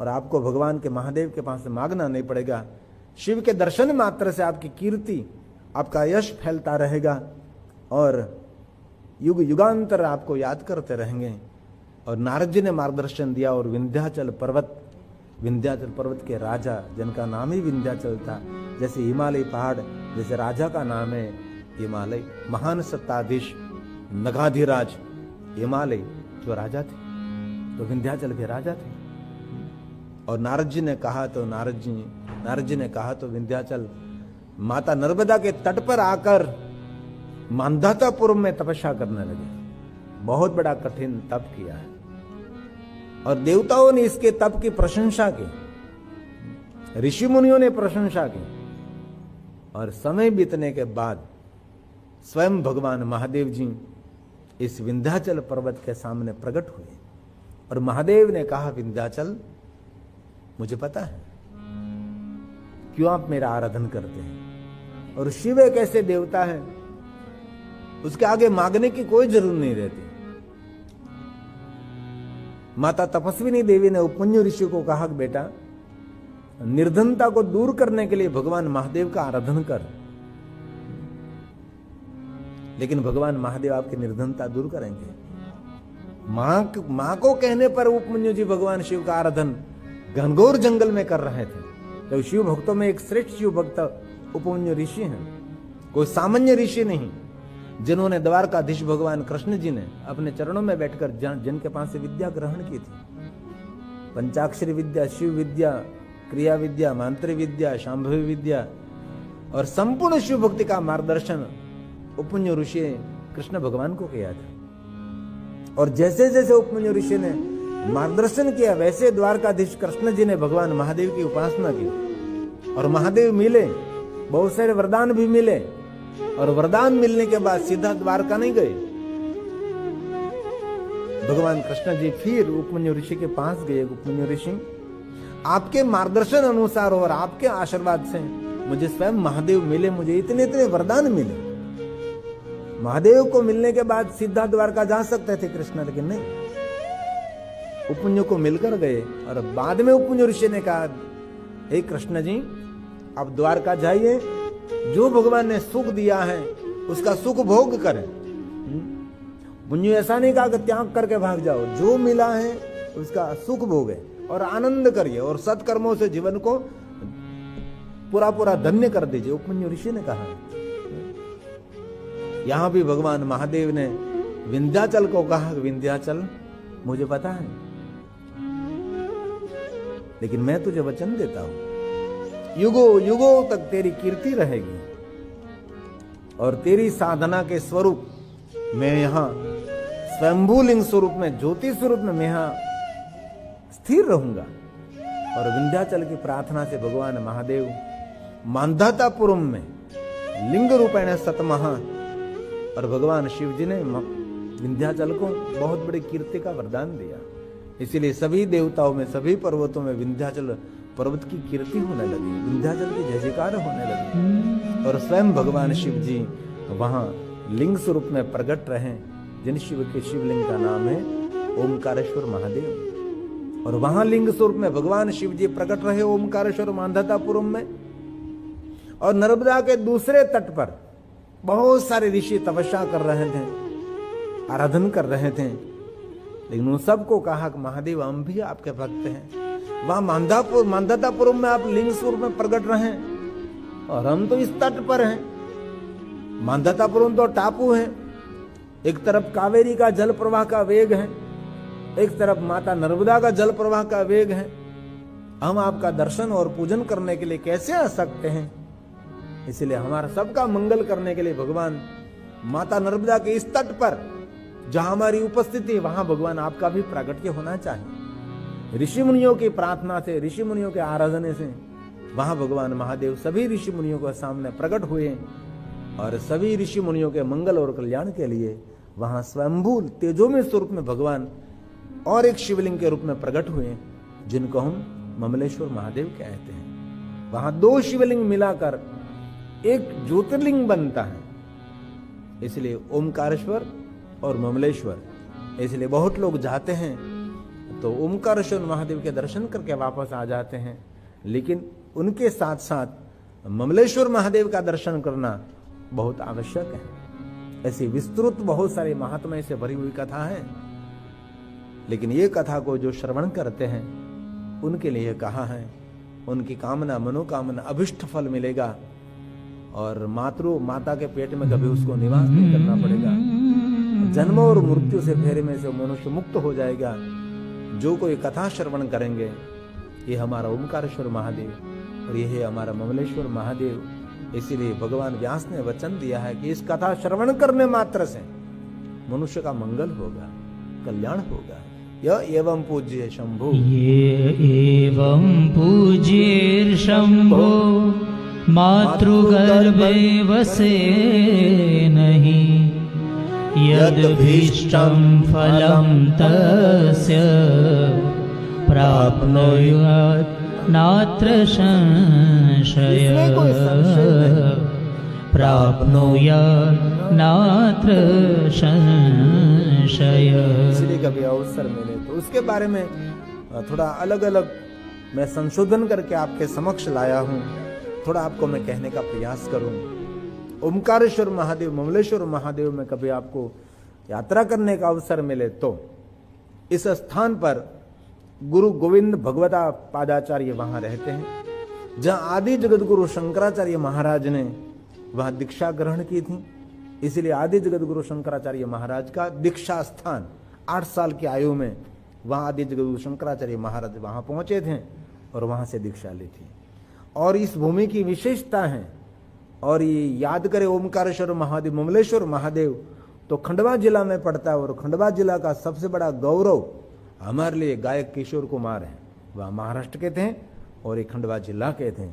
और आपको भगवान के महादेव के पास मांगना नहीं पड़ेगा। शिव के दर्शन मात्र से आपकी कीर्ति, आपका यश फैलता रहेगा और युग युगांतर आपको याद करते रहेंगे। और नारद जी ने मार्गदर्शन दिया और विंध्याचल पर्वत के राजा, जिनका नाम ही विंध्याचल था, जैसे हिमालय पहाड़, जैसे राजा का नाम है हिमालय, महान सत्ताधीश नगाधिराज हिमालय जो राजा थे, तो विंध्याचल के राजा थे। और नारद जी ने कहा तो विंध्याचल माता नर्मदा के तट पर आकर मांधातापुरम में तपस्या करने लगे। बहुत बड़ा कठिन तप किया है और देवताओं ने इसके तप की प्रशंसा की, ऋषि मुनियों ने प्रशंसा की। और समय बीतने के बाद स्वयं भगवान महादेव जी इस विंध्याचल पर्वत के सामने प्रकट हुए और महादेव ने कहा, विंध्याचल मुझे पता है क्यों आप मेरा आराधन करते हैं, और शिव एक ऐसे देवता है उसके आगे मांगने की कोई जरूरत नहीं रहती। माता तपस्विनी देवी ने उपमन्यु ऋषि को कहा कि बेटा, निर्धनता को दूर करने के लिए भगवान महादेव का आराधन कर। लेकिन भगवान महादेव आपकी निर्धनता दूर करेंगे। मां को कहने पर उपमन्यु जी भगवान शिव का आराधन घनघोर जंगल में कर रहे थे। तो शिव भक्तों में एक श्रेष्ठ शिव भक्त उपमन्यु ऋषि हैं, कोई सामान्य ऋषि नहीं, जिन्होंने द्वारकाधीश भगवान कृष्ण जी ने अपने चरणों में बैठकर जिनके पास से विद्या ग्रहण की थी, पंचाक्षरी विद्या, शिव विद्या, क्रिया विद्या, मंत्र विद्या, शांभवी विद्या और संपूर्ण शिव भक्ति का मार्गदर्शन उपमन्यु ऋषि कृष्ण भगवान को किया था। और जैसे जैसे उपमन्यु ऋषि ने मार्गदर्शन किया, वैसे द्वारकाधीश कृष्ण जी ने भगवान महादेव की उपासना की और महादेव मिले, बहुत सारे वरदान भी मिले। और वरदान मिलने के बाद सीधा द्वारका नहीं गए, भगवान कृष्ण जी फिर उपमन्यु ऋषि के पास गए। उपमन्यु ऋषि, आपके मार्गदर्शन अनुसार और आपके आशीर्वाद से मुझे स्वयं महादेव मिले, मुझे इतने इतने वरदान मिले। महादेव को मिलने के बाद सीधा द्वारका जा सकते थे कृष्ण, लेकिन नहीं, उपमन्यु को मिलकर गए। और बाद में उपमन्यु ऋषि ने कहा, हे कृष्ण जी, आप द्वारका जाइए, जो भगवान ने सुख दिया है उसका सुख भोग करें। उपमन्यु ऐसा नहीं कहा कि त्याग करके भाग जाओ, जो मिला है उसका सुख भोगे और आनंद करिए और सत्कर्मों से जीवन को पूरा पूरा धन्य कर दीजिए, उपमन्यु ऋषि ने कहा। यहां भी भगवान महादेव ने विंध्याचल को कहा, विंध्याचल मुझे पता है, लेकिन मैं तुझे वचन देता हूं, युगों युगों तक तेरी कीर्ति रहेगी और तेरी साधना के स्वरूप मैं यहां स्वयंभूलिंग स्वरूप में, ज्योति स्वरूप में मैं यहां स्थिर रहूंगा। और विंध्याचल की प्रार्थना से भगवान महादेव मांधातापुरम में लिंग रूपेण सतमहा, और भगवान शिव जी ने विंध्याचल को बहुत बड़ी कीर्ति का वरदान दिया। इसीलिए सभी देवताओं में, सभी पर्वतों में विंध्याचल पर्वत की कीर्ति होने लगी, विंध्याचल की जय जयकार होने लगी। और स्वयं भगवान शिव जी वहां लिंग स्वरूप में प्रकट रहे, जिन शिव के शिवलिंग का नाम है ओमकारेश्वर महादेव। और वहां लिंग स्वरूप में भगवान शिव जी प्रकट रहे ओमकारेश्वर मांधातापुरम में। और नर्मदा के दूसरे तट पर बहुत सारे ऋषि तपस्या कर रहे थे, आराधन कर रहे थे, लेकिन उन सबको कहा कि महादेव, हम भी आपके भक्त हैं, वहां मांधातापुरम में आप लिंग स्वरूप में प्रकट रहे और हम तो इस तट पर हैं। मांधातापुरम तो टापू है, एक तरफ कावेरी का जल प्रवाह का वेग है, एक तरफ माता नर्मदा का जल प्रवाह का वेग है। हम आपका दर्शन और पूजन करने के लिए कैसे आ सकते हैं? इसलिए हमारा सबका मंगल करने के लिए भगवान माता नर्मदा के इस तट पर जहां हमारी उपस्थिति है वहां भगवान आपका भी प्रागट्य होना चाहिए। ऋषि मुनियों की प्रार्थना से, ऋषि मुनियों के आराधने से वहां भगवान महादेव सभी ऋषि मुनियों के सामने प्रकट हुए और सभी ऋषि मुनियों के मंगल और कल्याण के लिए वहां स्वयंभू तेजोमय स्वरूप में भगवान और एक शिवलिंग के रूप में प्रकट हुए, जिनको हम ममलेश्वर महादेव कहते हैं। वहां दो शिवलिंग मिलाकर एक ज्योतिर्लिंग बनता है, इसलिए ओमकारेश्वर और ममलेश्वर। इसलिए बहुत लोग जाते हैं तो ओमकारेश्वर महादेव के दर्शन करके वापस आ जाते हैं, लेकिन उनके साथ साथ ममलेश्वर महादेव का दर्शन करना बहुत आवश्यक है। ऐसी विस्तृत बहुत सारे महात्म्य से भरी हुई कथा है, लेकिन ये कथा को जो श्रवण करते हैं उनके लिए कहा है, उनकी कामना मनोकामना अभिष्ट फल मिलेगा और माता के पेट में कभी उसको निवास नहीं करना पड़ेगा। जन्म और मृत्यु से फेरे में से मनुष्य मुक्त हो जाएगा। जो कोई कथा श्रवण करेंगे, ये हमारा ओमकारेश्वर महादेव और ये है हमारा ममलेश्वर महादेव। इसीलिए भगवान व्यास ने वचन दिया है कि इस कथा श्रवण करने मात्र से मनुष्य का मंगल होगा, कल्याण होगा। यह एवं पूज्य शंभु, ये एवं पूज्य शंभो मातृगर्भे वसे नहीं, यदभीष्टं फलं तस्य प्राप्नुयात् नात्र संशय, प्राप्नुयात् नात्र संशय। इसलिए कभी अवसर मिले तो उसके बारे में थोड़ा अलग अलग मैं संशोधन करके आपके समक्ष लाया हूं, थोड़ा आपको मैं कहने का प्रयास करूं। ओमकारेश्वर महादेव, ममलेश्वर महादेव में कभी आपको यात्रा करने का अवसर मिले तो इस स्थान पर गुरु गोविंद भगवता पादाचार्य वहां रहते हैं, जहां आदि जगत गुरु शंकराचार्य महाराज ने वहां दीक्षा ग्रहण की थी। इसलिए आदि जगत गुरु शंकराचार्य महाराज का दीक्षा स्थान 8 साल की आयु में वहां आदि जगत गुरु शंकराचार्य महाराज वहां पहुंचे थे और वहां से दीक्षा ली थी। और इस भूमि की विशेषता है, और ये याद करें ओमकारेश्वर महादेव, ममलेश्वर महादेव तो खंडवा जिला में पड़ता है और खंडवा जिला का सबसे बड़ा गौरव हमारे लिए गायक किशोर कुमार हैं। वह महाराष्ट्र के थे और एक खंडवा जिला के थे।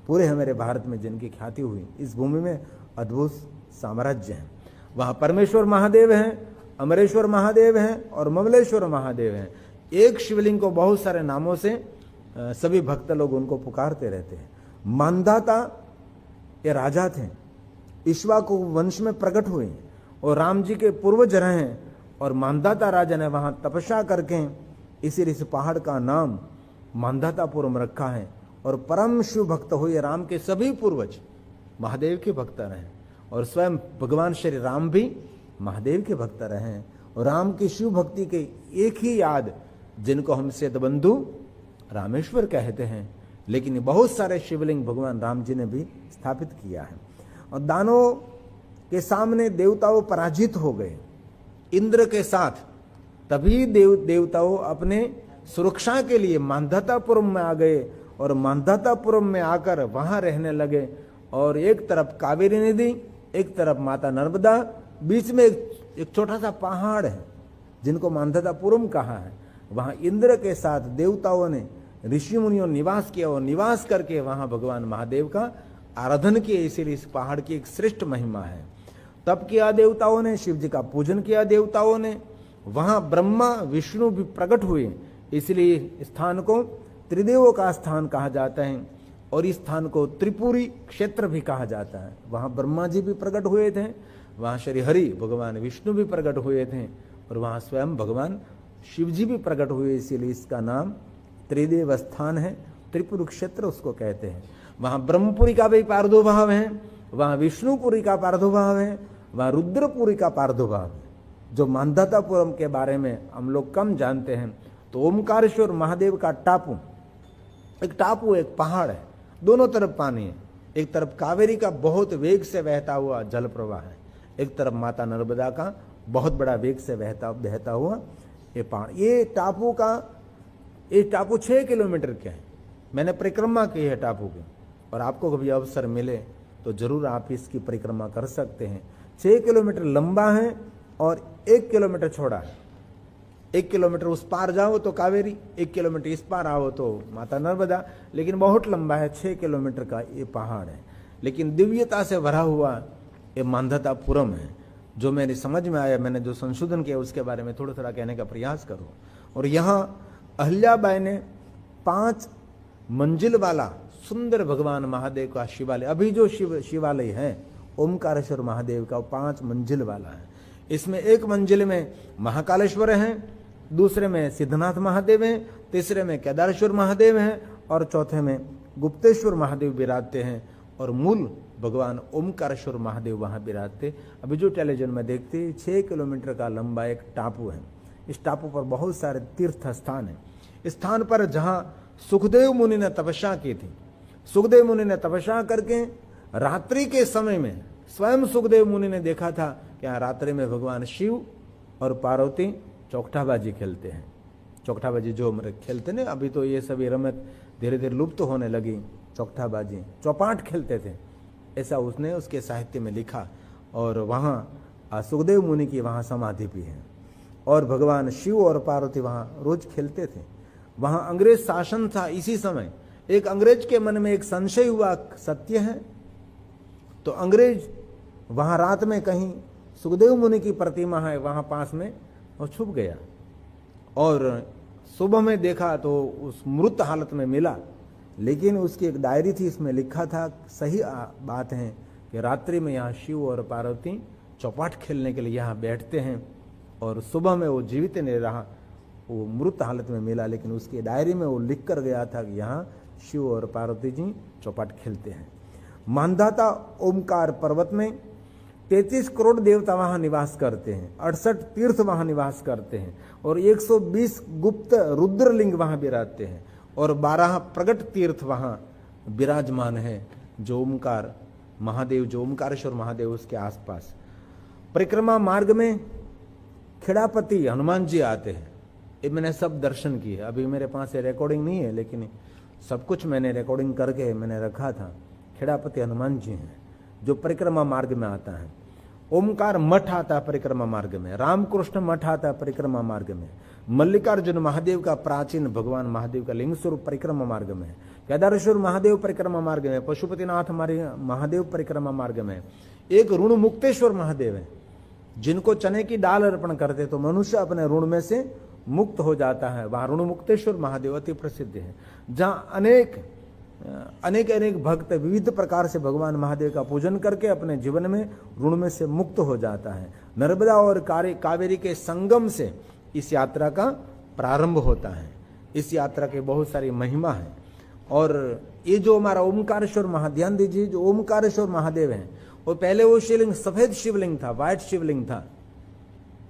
पूरे हमारे भारत में जिनकी ख्याति हुई, इस भूमि में अद्भुत साम्राज्य है। वहां परमेश्वर महादेव हैं, अमरेश्वर महादेव हैं और ममलेश्वर महादेव हैं। एक शिवलिंग को बहुत सारे नामों से सभी भक्त लोग उनको पुकारते रहते हैं। मांधाता ये राजा थे, इक्ष्वाकु वंश में प्रकट हुए और राम जी के पूर्वज रहे हैं, और मांधाता राजा ने वहां तपस्या करके इसीलिए इस पहाड़ का नाम मांधातापुरम रखा है। और परम शिव भक्त हुए राम के सभी पूर्वज महादेव के भक्त रहे और स्वयं भगवान श्री राम भी महादेव के भक्त रहे। और राम की शिव भक्ति के एक ही याद, जिनको हम सेतबंधु रामेश्वर कहते हैं, लेकिन बहुत सारे शिवलिंग भगवान राम जी ने भी स्थापित किया है। और दानवों के सामने देवताओं पराजित हो गए इंद्र के साथ, तभी देवताओं अपने सुरक्षा के लिए मांधातापुरम में आ गए और मांधातापुरम में आकर वहां रहने लगे। और एक तरफ कावेरी नदी, एक तरफ माता नर्मदा, बीच में एक छोटा सा पहाड़ है जिनको मांधातापुरम कहा है। वहां इंद्र के साथ देवताओं ने, ऋषि मुनियों निवास किया और निवास करके वहां भगवान महादेव का आराधन किए। इसीलिए इस पहाड़ की एक श्रेष्ठ महिमा है। तप किया देवताओं ने, शिव जी का पूजन किया देवताओं ने। वहां ब्रह्मा विष्णु भी प्रकट हुए, इसलिए स्थान को त्रिदेवों का स्थान कहा जाता है और इस स्थान को त्रिपुरी क्षेत्र भी कहा जाता है। वहां ब्रह्मा जी भी प्रकट हुए थे, वहां श्री हरि भगवान विष्णु भी प्रकट हुए थे और वहां स्वयं भगवान शिव जी भी प्रकट हुए। इसीलिए इसका नाम त्रिदेव स्थान है, त्रिपुर क्षेत्र उसको कहते हैं। वहां ब्रह्मपुरी का भी प्रादुर्भाव है, वहां विष्णुपुरी का प्रादुर्भाव है, वहां रुद्रपुरी का प्रादुर्भाव है। जो मांधातापुरम के बारे में हम लोग कम जानते हैं, तो ओमकारेश्वर महादेव का टापू एक टापू, एक पहाड़ है, दोनों तरफ पानी है। एक तरफ कावेरी का बहुत वेग से बहता हुआ जल प्रवाह है, एक तरफ माता नर्मदा का बहुत बड़ा वेग से बहता हुआ ये पहाड़। ये टापू 6 किलोमीटर के है। मैंने परिक्रमा की है टापू की, और आपको कभी अवसर मिले तो जरूर आप इसकी परिक्रमा कर सकते हैं। 6 किलोमीटर लंबा है और 1 किलोमीटर चौड़ा है। 1 किलोमीटर उस पार जाओ तो कावेरी, 1 किलोमीटर इस पार आओ तो माता नर्मदा, लेकिन बहुत लंबा है। 6 किलोमीटर का ये पहाड़ है, लेकिन दिव्यता से भरा हुआ ये मांधातापुरम है। जो मेरी समझ में आया, मैंने जो संशोधन किया उसके बारे में थोड़ा थोड़ा कहने का प्रयास करूं। और यहाँ अहिल्याबाई ने 5 मंजिल वाला सुंदर भगवान महादेव का शिवालय, अभी जो शिवालय है ओमकारेश्वर महादेव का 5 मंजिल वाला है। इसमें एक मंजिल में महाकालेश्वर है, दूसरे में सिद्धनाथ महादेव हैं, तीसरे में केदारेश्वर महादेव हैं, और चौथे में गुप्तेश्वर महादेव विराजते हैं, और मूल भगवान ओमकारेश्वर महादेव वहां विराजते। अभी जो टेलीविजन में देखते 6 किलोमीटर का लंबा एक टापू है। इस टापू पर बहुत सारे तीर्थ स्थान है। इस स्थान पर जहां सुखदेव मुनि ने तपस्या की थी, सुखदेव मुनि ने तपस्या करके रात्रि के समय में स्वयं सुखदेव मुनि ने देखा था कि यहाँ रात्रि में भगवान शिव और पार्वती चौकठाबाजी खेलते हैं। चौकठाबाजी जो हम खेलते ना, अभी तो ये सभी रमत धीरे धीरे लुप्त होने लगी। चौकठाबाजी, चौपाट खेलते थे, ऐसा उसने उसके साहित्य में लिखा। और वहाँ सुखदेव मुनि की वहाँ समाधि भी है, और भगवान शिव और पार्वती वहाँ रोज खेलते थे। वहाँ अंग्रेज शासन था। इसी समय एक अंग्रेज के मन में एक संशय हुआ, सत्य है तो अंग्रेज वहाँ रात में कहीं सुखदेव मुनि की प्रतिमा है वहाँ पास में, और छुप गया, और सुबह में देखा तो उस मृत हालत में मिला। लेकिन उसकी एक डायरी थी, इसमें लिखा था, सही बात है कि रात्रि में यहाँ शिव और पार्वती चौपाट खेलने के लिए यहाँ बैठते हैं, और सुबह में वो जीवित नहीं रहा, वो मृत हालत में मिला। लेकिन उसकी डायरी में वो लिख कर गया था कि यहाँ शिव और पार्वती जी चौपाट खेलते हैं। मांधाता ओमकार पर्वत में 33 करोड़ देवता वहां निवास करते हैं, 68 तीर्थ वहां निवास करते हैं, और 120 गुप्त रुद्रलिंग वहां विराजते हैं, और 12 प्रगट तीर्थ वहां विराजमान है। जो ओमकार महादेव, जो ओमकारेश्वर महादेव, उसके आसपास परिक्रमा मार्ग में खेड़ापति हनुमान जी आते हैं। ये मैंने सब दर्शन किए। अभी मेरे पास ये रिकॉर्डिंग नहीं है, लेकिन सब कुछ मैंने रिकॉर्डिंग करके मैंने रखा था। खेड़ापति हनुमान जी हैं जो परिक्रमा मार्ग में आता है। ओमकार मठ आता है परिक्रमा मार्ग में, रामकृष्ण मठ आता है परिक्रमा मार्ग में, मल्लिकार्जुन महादेव का प्राचीन भगवान महादेव का लिंग स्वरूप परिक्रमा मार्ग में, केदारेश्वर महादेव परिक्रमा मार्ग में, पशुपतिनाथ महादेव परिक्रमा मार्ग में, एक ऋण मुक्तेश्वर महादेव है जिनको चने की दाल अर्पण करते तो मनुष्य अपने ऋण में से मुक्त हो जाता है। वहां ऋण मुक्तेश्वर महादेव अति प्रसिद्ध है, जहाँ अनेक भक्त विविध प्रकार से भगवान महादेव का पूजन करके अपने जीवन में ऋण में से मुक्त हो जाता है। नर्मदा और कावेरी के संगम से इस यात्रा का प्रारंभ होता है। इस यात्रा की बहुत सारी महिमा है। और ये जो हमारा ओमकारेश्वर ध्यान दीजिए, जो ओमकारेश्वर महादेव है वो पहले वो शिवलिंग सफेद शिवलिंग था, व्हाइट शिवलिंग था,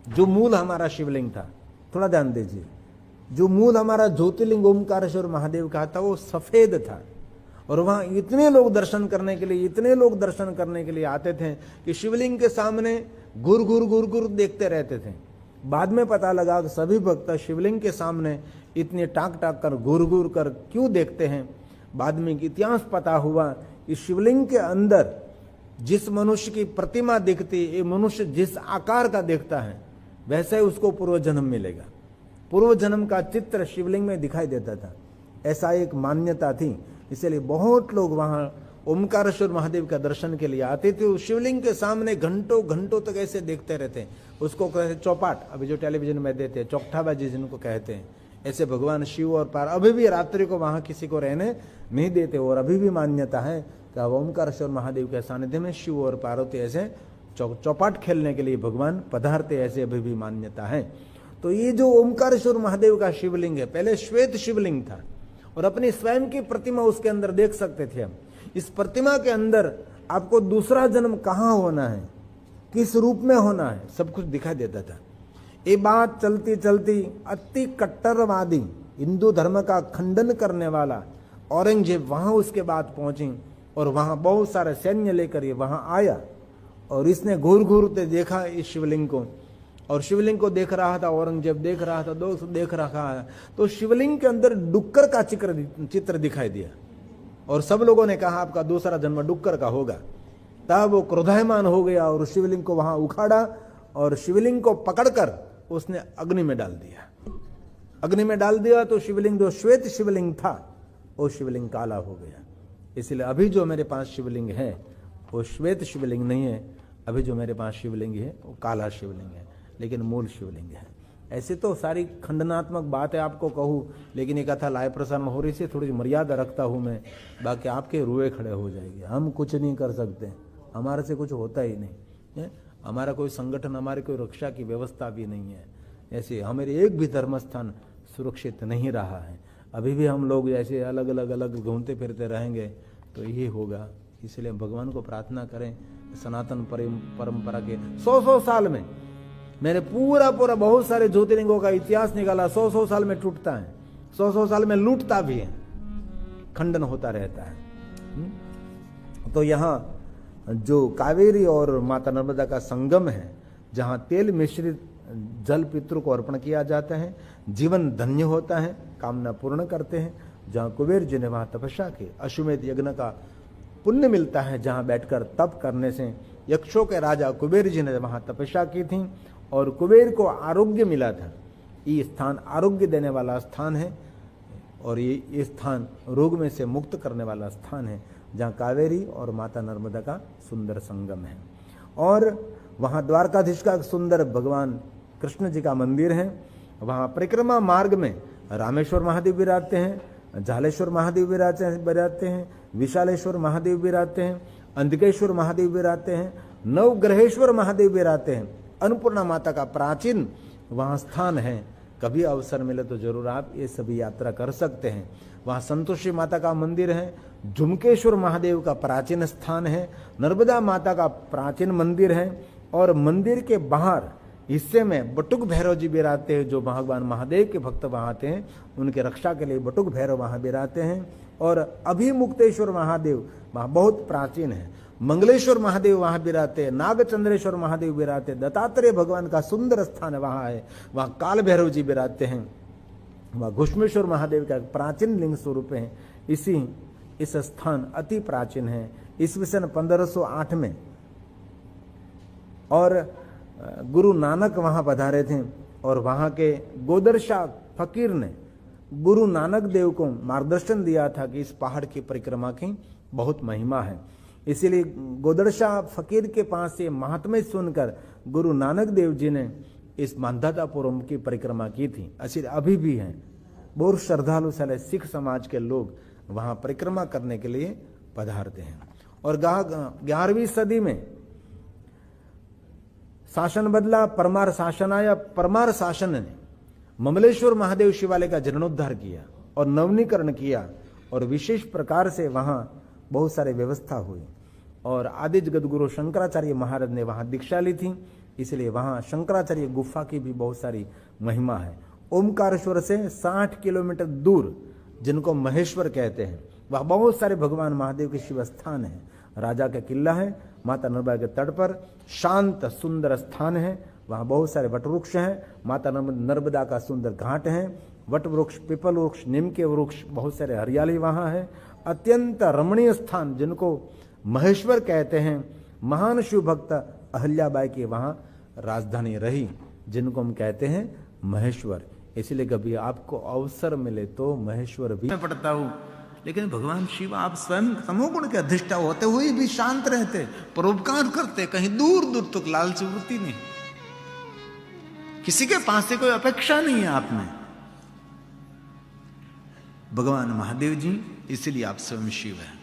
जो मूल हमारा शिवलिंग था। थोड़ा ध्यान दीजिए, जो मूल हमारा ज्योतिर्लिंग ओमकारेश्वर महादेव का था वो सफेद था, और वहां इतने लोग दर्शन करने के लिए आते थे कि शिवलिंग के सामने घुर देखते रहते थे। बाद में पता लगा कि सभी भक्त शिवलिंग के सामने इतने टाक कर घूर कर क्यों देखते हैं। बाद में इतिहास पता हुआ कि शिवलिंग के अंदर जिस मनुष्य की प्रतिमा दिखती, ये मनुष्य जिस आकार का दिखता है वैसे ही उसको पूर्व जन्म मिलेगा। पूर्व जन्म का चित्र शिवलिंग में दिखाई देता था, ऐसा एक मान्यता थी। इसलिए बहुत लोग वहां ओमकारेश्वर महादेव का दर्शन के लिए आते थे। उस शिवलिंग के सामने घंटों तक ऐसे देखते रहते हैं। उसको कहते चौपाट, अभी जो टेलीविजन में देते हैं चौकठाबाजी जिनको कहते हैं। ऐसे भगवान शिव और पार अभी भी रात्रि को वहां किसी को रहने नहीं देते, और अभी भी मान्यता है कि ओमकारेश्वर महादेव के सानिध्य में शिव और पार्वती ऐसे चौपाट खेलने के लिए भगवान पधारते, ऐसे अभी भी मान्यता है। तो ये जो ओमकारेश्वर महादेव का शिवलिंग है, पहले श्वेत शिवलिंग था, और अपनी स्वयं की प्रतिमा उसके अंदर देख सकते थे हम। इस प्रतिमा के अंदर आपको दूसरा जन्म कहाँ होना है, किस रूप में होना है, सब कुछ दिखाई देता था। ये बात चलती चलती अति कट्टरवादी, हिंदू धर्म का खंडन करने वाला औरंगजेब वहां उसके बाद पहुंची और वहां बहुत सारे सैन्य लेकर ये वहां आया और इसने घूर घूरते देखा इस शिवलिंग को, और शिवलिंग को देख रहा था, औरंगजेब देख रहा था, दोस्त देख रहा है, तो शिवलिंग के अंदर डुक्कर का चित्र दिखाई दिया और सब लोगों ने कहा आपका दूसरा जन्म डुक्कर का होगा। तब वो क्रोधायमान हो गया और शिवलिंग को वहां उखाड़ा और शिवलिंग को पकड़कर उसने अग्नि में डाल दिया। अग्नि में डाल दिया तो शिवलिंग जो श्वेत शिवलिंग था वो शिवलिंग काला हो गया। इसलिए अभी जो मेरे पास शिवलिंग है वो श्वेत शिवलिंग नहीं है, अभी जो मेरे पास शिवलिंग है वो काला शिवलिंग है, लेकिन मूल शिवलिंग है। ऐसे तो सारी खंडनात्मक बात है आपको कहूँ, लेकिन ये कथा लाइव प्रसारण हो रही से थोड़ी मर्यादा रखता हूँ मैं, बाकी आपके रुए खड़े हो जाएंगे। हम कुछ नहीं कर सकते, हमारे से कुछ होता ही नहीं है, हमारा कोई संगठन, हमारी कोई रक्षा की व्यवस्था भी नहीं है। ऐसे हमारे एक भी धर्म स्थान सुरक्षित नहीं रहा है। अभी भी हम लोग ऐसे अलग अलग घूमते फिरते रहेंगे तो यही होगा। इसलिए भगवान को प्रार्थना करें सनातन परंपरा के 100 साल में मैंने पूरा बहुत सारे ज्योतिर्लिंगों का इतिहास निकाला। 100 साल में टूटता है, 100 साल में लूटता भी है, खंडन होता रहता है। तो यहाँ जो कावेरी और माता नर्मदा का संगम है, जहाँ तेल मिश्रित जल पितृ को अर्पण किया जाता है, जीवन धन्य होता है, कामना पूर्ण करते हैं। जहाँ कुबेर जी ने वहाँ तपस्या की, अश्वमेध यज्ञ का पुण्य मिलता है, जहाँ बैठकर तप करने से। यक्षों के राजा कुबेर जी ने वहाँ तपस्या की थी और कुबेर को आरोग्य मिला था। ये स्थान आरोग्य देने वाला स्थान है और ये स्थान रोग में से मुक्त करने वाला स्थान है, जहाँ कावेरी और माता नर्मदा का सुंदर संगम है। और वहाँ द्वारकाधीश का सुंदर भगवान कृष्ण जी का मंदिर है। वहाँ परिक्रमा मार्ग में रामेश्वर महादेव विराजते हैं, झालेश्वर महादेव विराजते हैं, विशालेश्वर महादेव विराजते हैं, अंधकेश्वर महादेव विराजते हैं, नवग्रहेश्वर महादेव विराजते हैं। अन्नपूर्णा माता का प्राचीन वहाँ स्थान है। कभी अवसर मिले तो जरूर आप ये सभी यात्रा कर सकते हैं। वहाँ संतोषी माता का मंदिर है, झुमकेश्वर महादेव का प्राचीन स्थान है, नर्मदा माता का प्राचीन मंदिर है और मंदिर के बाहर हिस्से में बटुक भैरव जी विराजते हैं। जो भगवान महादेव के भक्त वहाँ आते हैं उनके रक्षा के लिए बटुक भैरव वहाँ विराजते हैं। और अभिमुक्तेश्वर महादेव वहाँ बहुत प्राचीन है, मंगलेश्वर महादेव वहाँ विराजते हैं, नागचंद्रेश्वर महादेव विराजते हैं, दत्तात्रेय भगवान का सुंदर स्थान वहाँ है, वहाँ काल भैरव जी विराजते हैं, वहाँ घुष्मेश्वर महादेव का प्राचीन लिंग स्वरूप है। इस स्थान अति प्राचीन है, ईस्वीसन 1508 में। और गुरु नानक वहाँ पधारे थे और वहाँ के गोदरशाह फकीर ने गुरु नानक देव को मार्गदर्शन दिया था कि इस पहाड़ की परिक्रमा की बहुत महिमा है। इसीलिए गोदरशाह फकीर के पास से महात्म्य सुनकर गुरु नानक देव जी ने इस मानधातापुरम की परिक्रमा की थी। ऐसे अभी भी हैं, बहुत श्रद्धालु साले सिख समाज के लोग वहाँ परिक्रमा करने के लिए पधारते हैं। और 11वीं सदी में शासन बदला, परमार शासन आया। परमार शासन ने ममलेश्वर महादेव शिवालय का जीर्णोद्धार किया और नवनीकरण किया और विशेष प्रकार से वहाँ बहुत सारी व्यवस्था हुई। और आदि जगत गुरु शंकराचार्य महाराज ने वहाँ दीक्षा ली थी, इसलिए वहाँ शंकराचार्य गुफा की भी बहुत सारी महिमा है। ओमकारेश्वर से 60 किलोमीटर दूर, जिनको महेश्वर कहते हैं, वहाँ बहुत सारे भगवान महादेव के शिव स्थान है। राजा का किला है, माता नर्मदा के तट पर शांत सुंदर स्थान है, वहाँ बहुत सारे वट वृक्ष हैं, माता नर्मदा का सुंदर घाट है, वट वृक्ष, पीपल वृक्ष, नीम के वृक्ष, बहुत सारे हरियाली वहाँ है। अत्यंत रमणीय स्थान जिनको महेश्वर कहते हैं। महान शिव भक्त अहल्याबाई की वहाँ राजधानी रही, जिनको हम कहते हैं महेश्वर। इसलिए कभी आपको अवसर मिले तो महेश्वर भी मैं पढ़ता हूँ। लेकिन भगवान शिव आप स्वयं तमोगुण के अधिष्ठा होते हुए भी शांत रहते, परोपकार करते, कहीं दूर दूर तक लालची वृत्ति नहीं, किसी के पास से कोई अपेक्षा नहीं है आप में। भगवान महादेव जी, इसलिए आप स्वयं शिव है।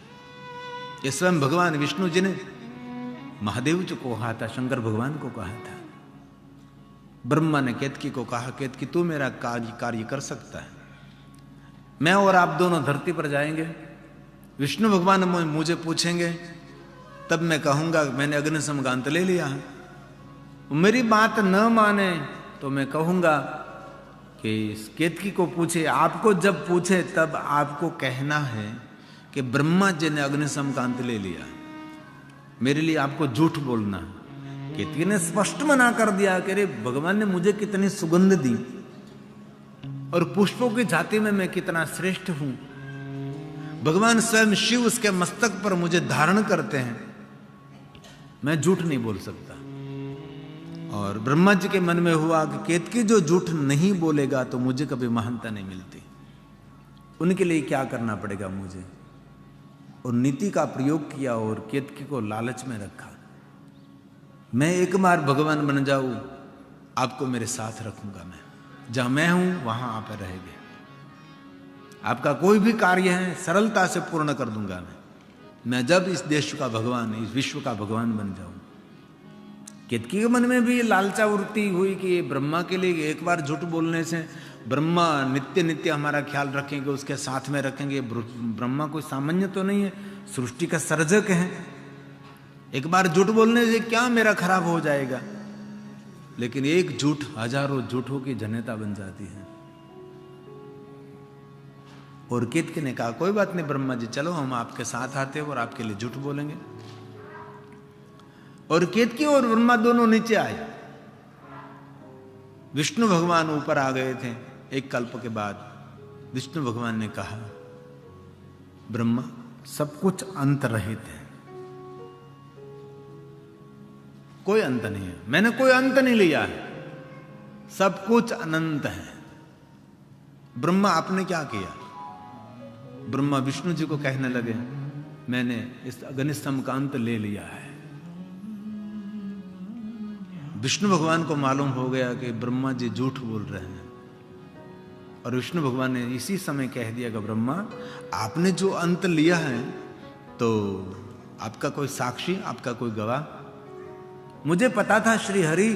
ये स्वयं भगवान विष्णु जी ने महादेव जी को कहा था, शंकर भगवान को कहा था। ब्रह्मा ने केतकी को कहा, केतकी तू मेरा कार्य कर सकता है, मैं और आप दोनों धरती पर जाएंगे, विष्णु भगवान मुझे पूछेंगे, तब मैं कहूंगा मैंने अग्निसमगांत ले लिया है। मेरी बात न माने तो मैं कहूंगा कि केतकी को पूछे, आपको जब पूछे तब आपको कहना है कि ब्रह्मा जी ने अग्निशम का अंत ले लिया, मेरे लिए आपको झूठ बोलना है। केतकी ने स्पष्ट मना कर दिया कि अरे भगवान ने मुझे कितनी सुगंध दी और पुष्पों की जाति में मैं कितना श्रेष्ठ हूं। भगवान स्वयं शिव उसके मस्तक पर मुझे धारण करते हैं, मैं झूठ नहीं बोल सकता। और ब्रह्मा जी के मन में हुआ कि केतकी जो झूठ नहीं बोलेगा तो मुझे कभी महानता नहीं मिलती, उनके लिए क्या करना पड़ेगा मुझे। और नीति का प्रयोग किया और केतकी को लालच में रखा, मैं एक बार भगवान बन जाऊं, आपको मेरे साथ रखूंगा, मैं जहां मैं हूं वहां आप रहेंगे, आपका कोई भी कार्य है सरलता से पूर्ण कर दूंगा मैं जब इस देश का भगवान, इस विश्व का भगवान बन जाऊं। केतकी के मन में भी लालचा वृत्ति हुई कि ब्रह्मा के लिए एक बार झूठ बोलने से ब्रह्मा नित्य नित्य हमारा ख्याल रखेंगे, उसके साथ में रखेंगे। ब्रह्मा कोई सामान्य तो नहीं है, सृष्टि का सर्जक है, एक बार झूठ बोलने से क्या मेरा खराब हो जाएगा। लेकिन एक झूठ हजारों झूठों की जनेता बन जाती है। और केतकी ने कहा कोई बात नहीं ब्रह्मा जी, चलो हम आपके साथ आते हैं और आपके लिए झूठ बोलेंगे। और केतकी और ब्रह्मा दोनों नीचे आए, विष्णु भगवान ऊपर आ गए थे। एक कल्प के बाद विष्णु भगवान ने कहा, ब्रह्मा सब कुछ अंत रहित है, कोई अंत नहीं है, मैंने कोई अंत नहीं लिया है, सब कुछ अनंत है। ब्रह्मा आपने क्या किया? ब्रह्मा विष्णु जी को कहने लगे, मैंने इस अग्निशम का अंत ले लिया है। विष्णु भगवान को मालूम हो गया कि ब्रह्मा जी झूठ बोल रहे हैं, और विष्णु भगवान ने इसी समय कह दिया कि ब्रह्मा आपने जो अंत लिया है तो आपका कोई साक्षी, आपका कोई गवाह? मुझे पता था श्री हरि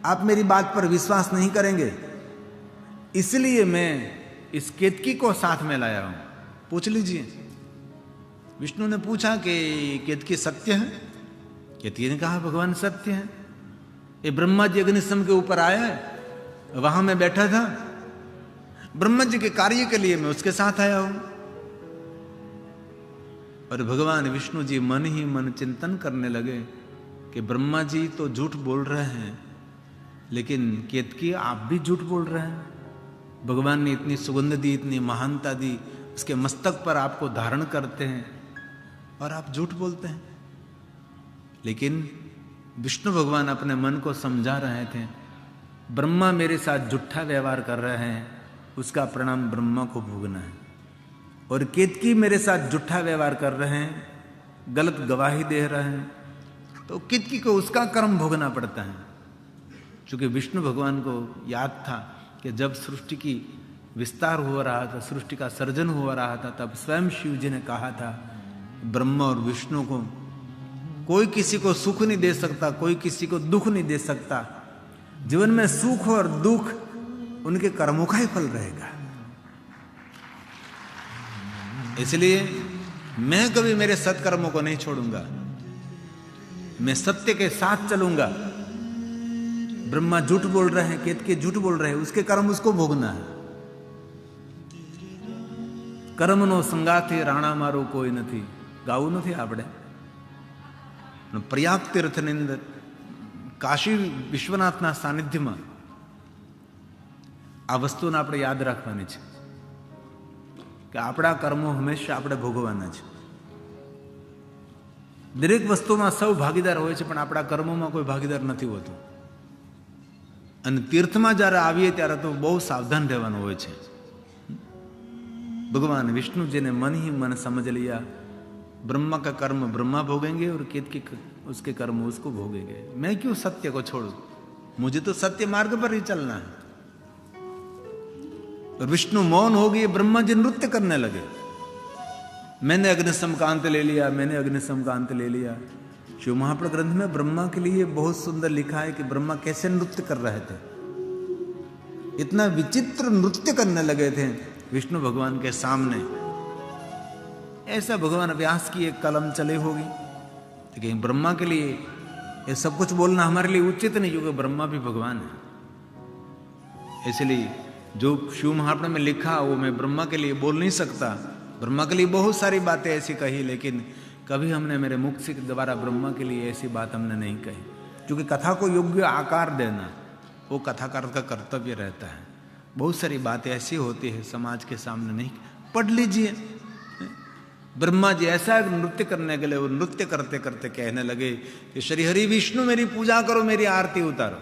आप मेरी बात पर विश्वास नहीं करेंगे, इसलिए मैं इस केतकी को साथ में लाया हूं, पूछ लीजिए। विष्णु ने पूछा कि केतकी सत्य है? केतकी ने कहा भगवान सत्य है, ये ब्रह्मा जी अग्निशम के ऊपर आया है, वहां मैं बैठा था, ब्रह्मा जी के कार्य के लिए मैं उसके साथ आया हूं। और भगवान विष्णु जी मन ही मन चिंतन करने लगे कि ब्रह्मा जी तो झूठ बोल रहे हैं, लेकिन केतकी आप भी झूठ बोल रहे हैं। भगवान ने इतनी सुगंध दी, इतनी महानता दी, उसके मस्तक पर आपको धारण करते हैं और आप झूठ बोलते हैं। लेकिन विष्णु भगवान अपने मन को समझा रहे थे, ब्रह्मा मेरे साथ झूठा व्यवहार कर रहे हैं, उसका परिणाम ब्रह्मा को भोगना है। और केतकी मेरे साथ झूठा व्यवहार कर रहे हैं, गलत गवाही दे रहे हैं, तो केतकी को उसका कर्म भोगना पड़ता है। क्योंकि विष्णु भगवान को याद था कि जब सृष्टि की विस्तार हो रहा था, सृष्टि का सर्जन हो रहा था, तब स्वयं शिव जी ने कहा था ब्रह्मा और विष्णु को, कोई किसी को सुख नहीं दे सकता, कोई किसी को दुख नहीं दे सकता, जीवन में सुख और दुख उनके कर्मों का ही फल रहेगा। इसलिए मैं कभी मेरे सत्कर्मों को नहीं छोड़ूंगा, मैं सत्य के साथ चलूंगा। ब्रह्मा झूठ बोल रहे हैं, केतकी झूठ बोल रहे हैं, उसके कर्म उसको भोगना है। कर्मनो संगाथे राणा मारो कोई નથી, ગાવું નથી આપણે। પ્રયાગ તીર્થની અંદર કાશી વિશ્વનાથના સાનિધ્યમાં આ વસ્તુને આપણે યાદ રાખવાની છે કે આપણા કર્મો હંમેશા આપણે ભોગવવાના છે। દરેક વસ્તુમાં સૌ ભાગીદાર હોય છે, પણ આપણા કર્મોમાં કોઈ ભાગીદાર નથી હોતું। અને તીર્થમાં જ્યારે આવીએ ત્યારે તો બહુ સાવધાન રહેવાનું હોય છે। भगवान विष्णु जी ने मन ही मन समझ लिया, ब्रह्मा का कर्म ब्रह्मा भोगेंगे और केतकी उसके कर्म उसको भोगेंगे, मैं क्यों सत्य को छोड़ूं, मुझे तो सत्य मार्ग पर ही चलना है। और विष्णु मौन हो गए, ब्रह्मा जी नृत्य करने लगे, मैंने अग्निशम का अंत ले लिया, मैंने अग्निशम का अंत ले लिया। शिव महापुराण ग्रंथ में ब्रह्मा के लिए बहुत सुंदर लिखा है कि ब्रह्मा कैसे नृत्य कर रहे थे, इतना विचित्र नृत्य करने लगे थे विष्णु भगवान के सामने। ऐसा भगवान व्यास की एक कलम चली होगी, लेकिन ब्रह्मा के लिए ये सब कुछ बोलना हमारे लिए उचित नहीं, क्योंकि ब्रह्मा भी भगवान है। इसलिए जो शिव महापुराण में लिखा वो मैं ब्रह्मा के लिए बोल नहीं सकता। ब्रह्मा के लिए बहुत सारी बातें ऐसी कही, लेकिन कभी हमने मेरे मुख से द्वारा ब्रह्मा के लिए ऐसी बात हमने नहीं कही, क्योंकि कथा को योग्य आकार देना वो कथाकार का कर्तव्य रहता है। बहुत सारी बातें ऐसी होती है समाज के सामने नहीं। पढ़ लीजिए, ब्रह्मा जी ऐसा नृत्य करने के लिए वो नृत्य करते करते कहने लगे कि श्री हरि विष्णु मेरी पूजा करो, मेरी आरती उतारो।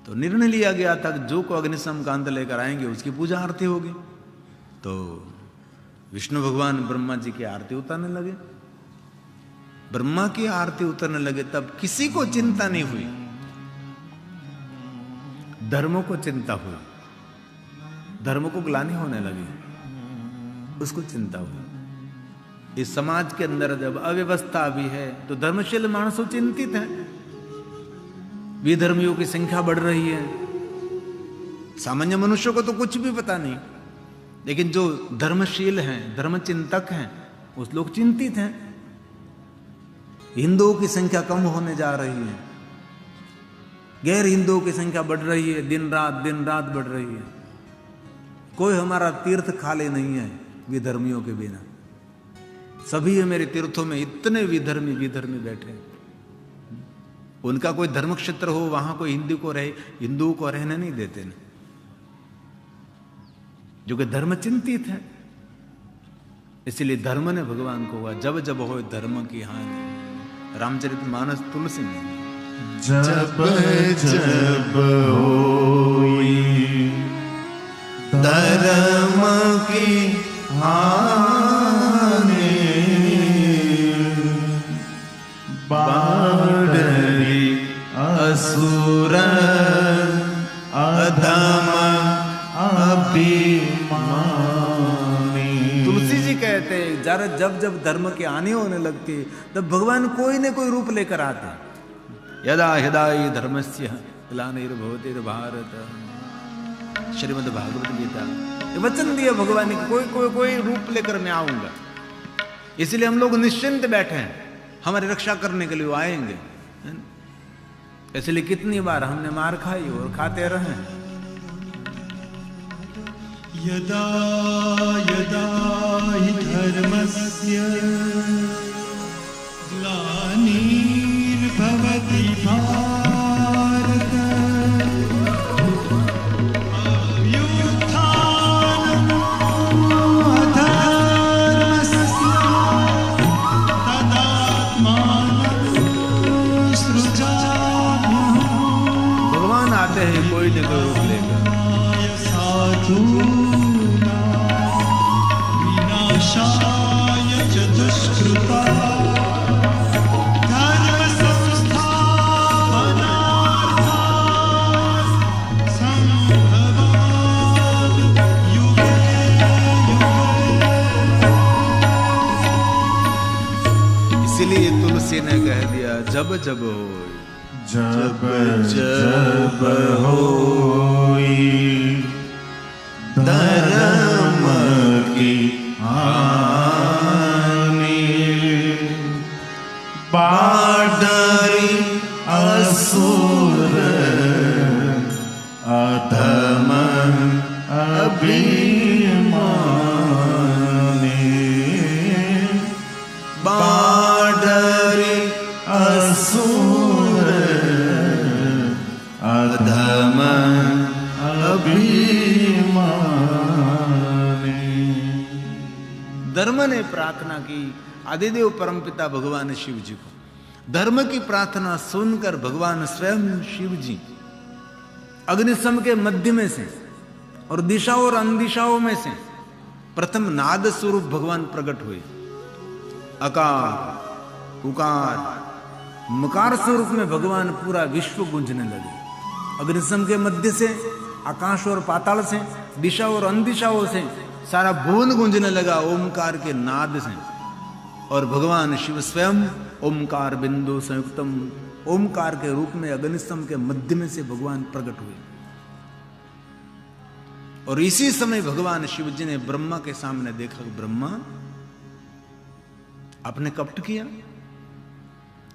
तो निर्णय लिया गया था कि जो को अग्निशम कांत लेकर आएंगे उसकी पूजा आरती होगी। तो विष्णु भगवान ब्रह्मा जी की आरती उतारने लगे। ब्रह्मा की आरती उतारने लगे तब किसी को चिंता नहीं हुई, धर्मों को चिंता हुई, धर्म को ग्लानि होने लगी, उसको चिंता हुई। इस समाज के अंदर जब अव्यवस्था भी है तो धर्मशील मानसों चिंतित है, विधर्मियों की संख्या बढ़ रही है। सामान्य मनुष्यों को तो कुछ भी पता नहीं, लेकिन जो धर्मशील हैं, धर्मचिंतक हैं, उस लोग चिंतित हैं। हिंदुओं की संख्या कम होने जा रही है, गैर हिंदुओं की संख्या बढ़ रही है, दिन रात बढ़ रही है। कोई हमारा तीर्थ खाली नहीं है विधर्मियों के बिना। सभी है मेरे तीर्थों में, इतने विधर्मी बैठे हैं। उनका कोई धर्म क्षेत्र हो वहां कोई हिंदुओं को रहने नहीं देते न, जो कि धर्म चिंतित है। इसलिए धर्म ने भगवान को हुआ जब जब हो धर्म की हानि। रामचरितमानस तुलसी में जब जब होई धर्म की हानि बाढ़ी असुर अधम अभिमानी। तुलसी जी कहते हैं जब जब धर्म की हानि होने लगती है तब भगवान कोई न कोई रूप लेकर आते हैं। यदा हृदय धर्मस्य ग्लानिर्भवति भारत, श्रीमद् भागवत गीता। ये वचन दिया भगवान ने कोई रूप लेकर मैं आऊंगा। इसलिए हम लोग निश्चिंत बैठे हैं, हमारी रक्षा करने के लिए वो आएंगे। इसलिए कितनी बार हमने मार खाई और खाते रहे। यदा यदा हि धर्मस्य ग्लानिर्भवति भारत अभ्युत्थानम् अधर्मस्य तदात्मानं सृजाम्यहम्। भगवान आते हैं कोई न कोई रूप लेकर। विनाशाय च दुष्कृता धर्म संस्थापनार्थाय संभवामि युगे युगे। इसलिए तुलसी ने कह दिया जब जब हो जब जब होई धर्म की हानि बाढ़ी असुर अधम अभिमानी। बाढ़ी असुर अधम अभिमानी। धर्म ने प्रार्थना की आदिदेव परमपिता भगवान शिव जी को। धर्म की प्रार्थना सुनकर भगवान स्वयं शिव जी अग्निशम के मध्य में से और दिशाओं और अनदिशाओं में से प्रथम नाद स्वरूप भगवान प्रकट हुए। अकार उकार मकार स्वरूप में भगवान पूरा विश्व गूंजने लगे। अग्निशम के मध्य से, आकाश और पाताल से, दिशा और अनदिशाओं से सारा भुवन गूंजने लगा ओमकार के नाद से। और भगवान शिव स्वयं ओमकार बिंदु संयुक्तम ओमकार के रूप में अग्निशम के मध्य में से भगवान प्रकट हुए। और इसी समय भगवान शिव जी ने ब्रह्मा के सामने देखा, ब्रह्मा आपने कपट किया,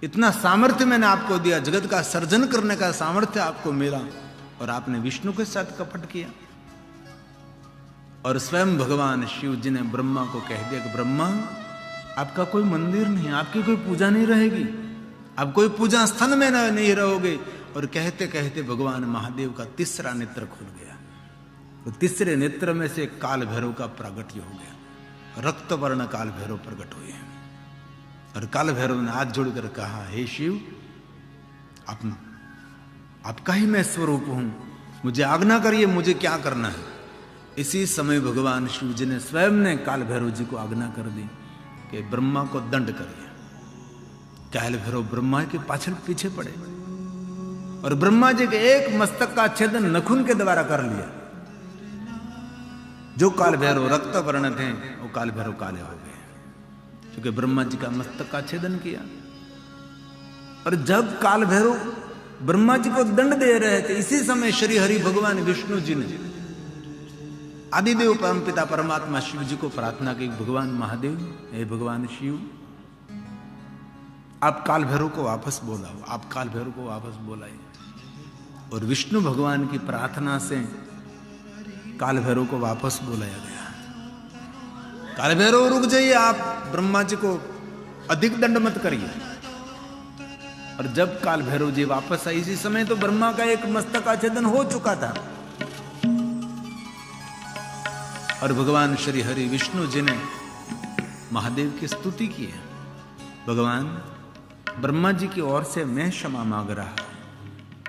इतना सामर्थ्य मैंने आपको दिया, जगत का सर्जन करने का सामर्थ्य आपको मिला और आपने विष्णु के साथ कपट किया। और स्वयं भगवान शिव जी ने ब्रह्मा को कह दिया कि ब्रह्मा, आपका कोई मंदिर नहीं, आपकी कोई पूजा नहीं रहेगी, आप कोई पूजा स्थान में नहीं रहोगे। और कहते कहते भगवान महादेव का तीसरा नेत्र खुल गया। तो तीसरे नेत्र में से काल भैरव का प्रागट्य हो गया। रक्त वर्ण काल भैरव प्रकट हुए। और काल भैरव ने हाथ जोड़कर कहा, हे शिव, आपका ही मैं स्वरूप हूं, मुझे आज्ञा करिए, मुझे क्या करना है। इसी समय भगवान शिव जी ने स्वयं ने काल भैरव जी को आज्ञा कर दी कि ब्रह्मा को दंड करिए। काल भैरव ब्रह्मा के पाछल पीछे पड़े और ब्रह्मा जी के एक मस्तक का छेदन नखून के द्वारा कर लिया। जो काल भैरव रक्त वर्ण थे वो काल भैरव काले हो गए, क्योंकि ब्रह्मा जी का मस्तक का छेदन किया। और जब काल भैरव ब्रह्मा जी को दंड दे रहे थे, इसी समय श्री हरि भगवान विष्णु जी ने आदिदेव परमपिता परमात्मा शिव जी को प्रार्थना की, भगवान महादेव, हे भगवान शिव, आप काल भैरव को वापस बुलाओ, आप काल भैरव को वापस बुलाइए। और विष्णु भगवान की प्रार्थना से काल भैरव को वापस बुलाया गया। काल भैरव रुक जाइए, आप ब्रह्मा जी को अधिक दंड मत करिए। और जब काल भैरव जी वापस आए, इसी समय तो ब्रह्मा का एक मस्तक आच्छेदन हो चुका था। और भगवान श्री हरि विष्णु जी ने महादेव की स्तुति की है। भगवान, ब्रह्मा जी की ओर से मैं क्षमा मांग रहा,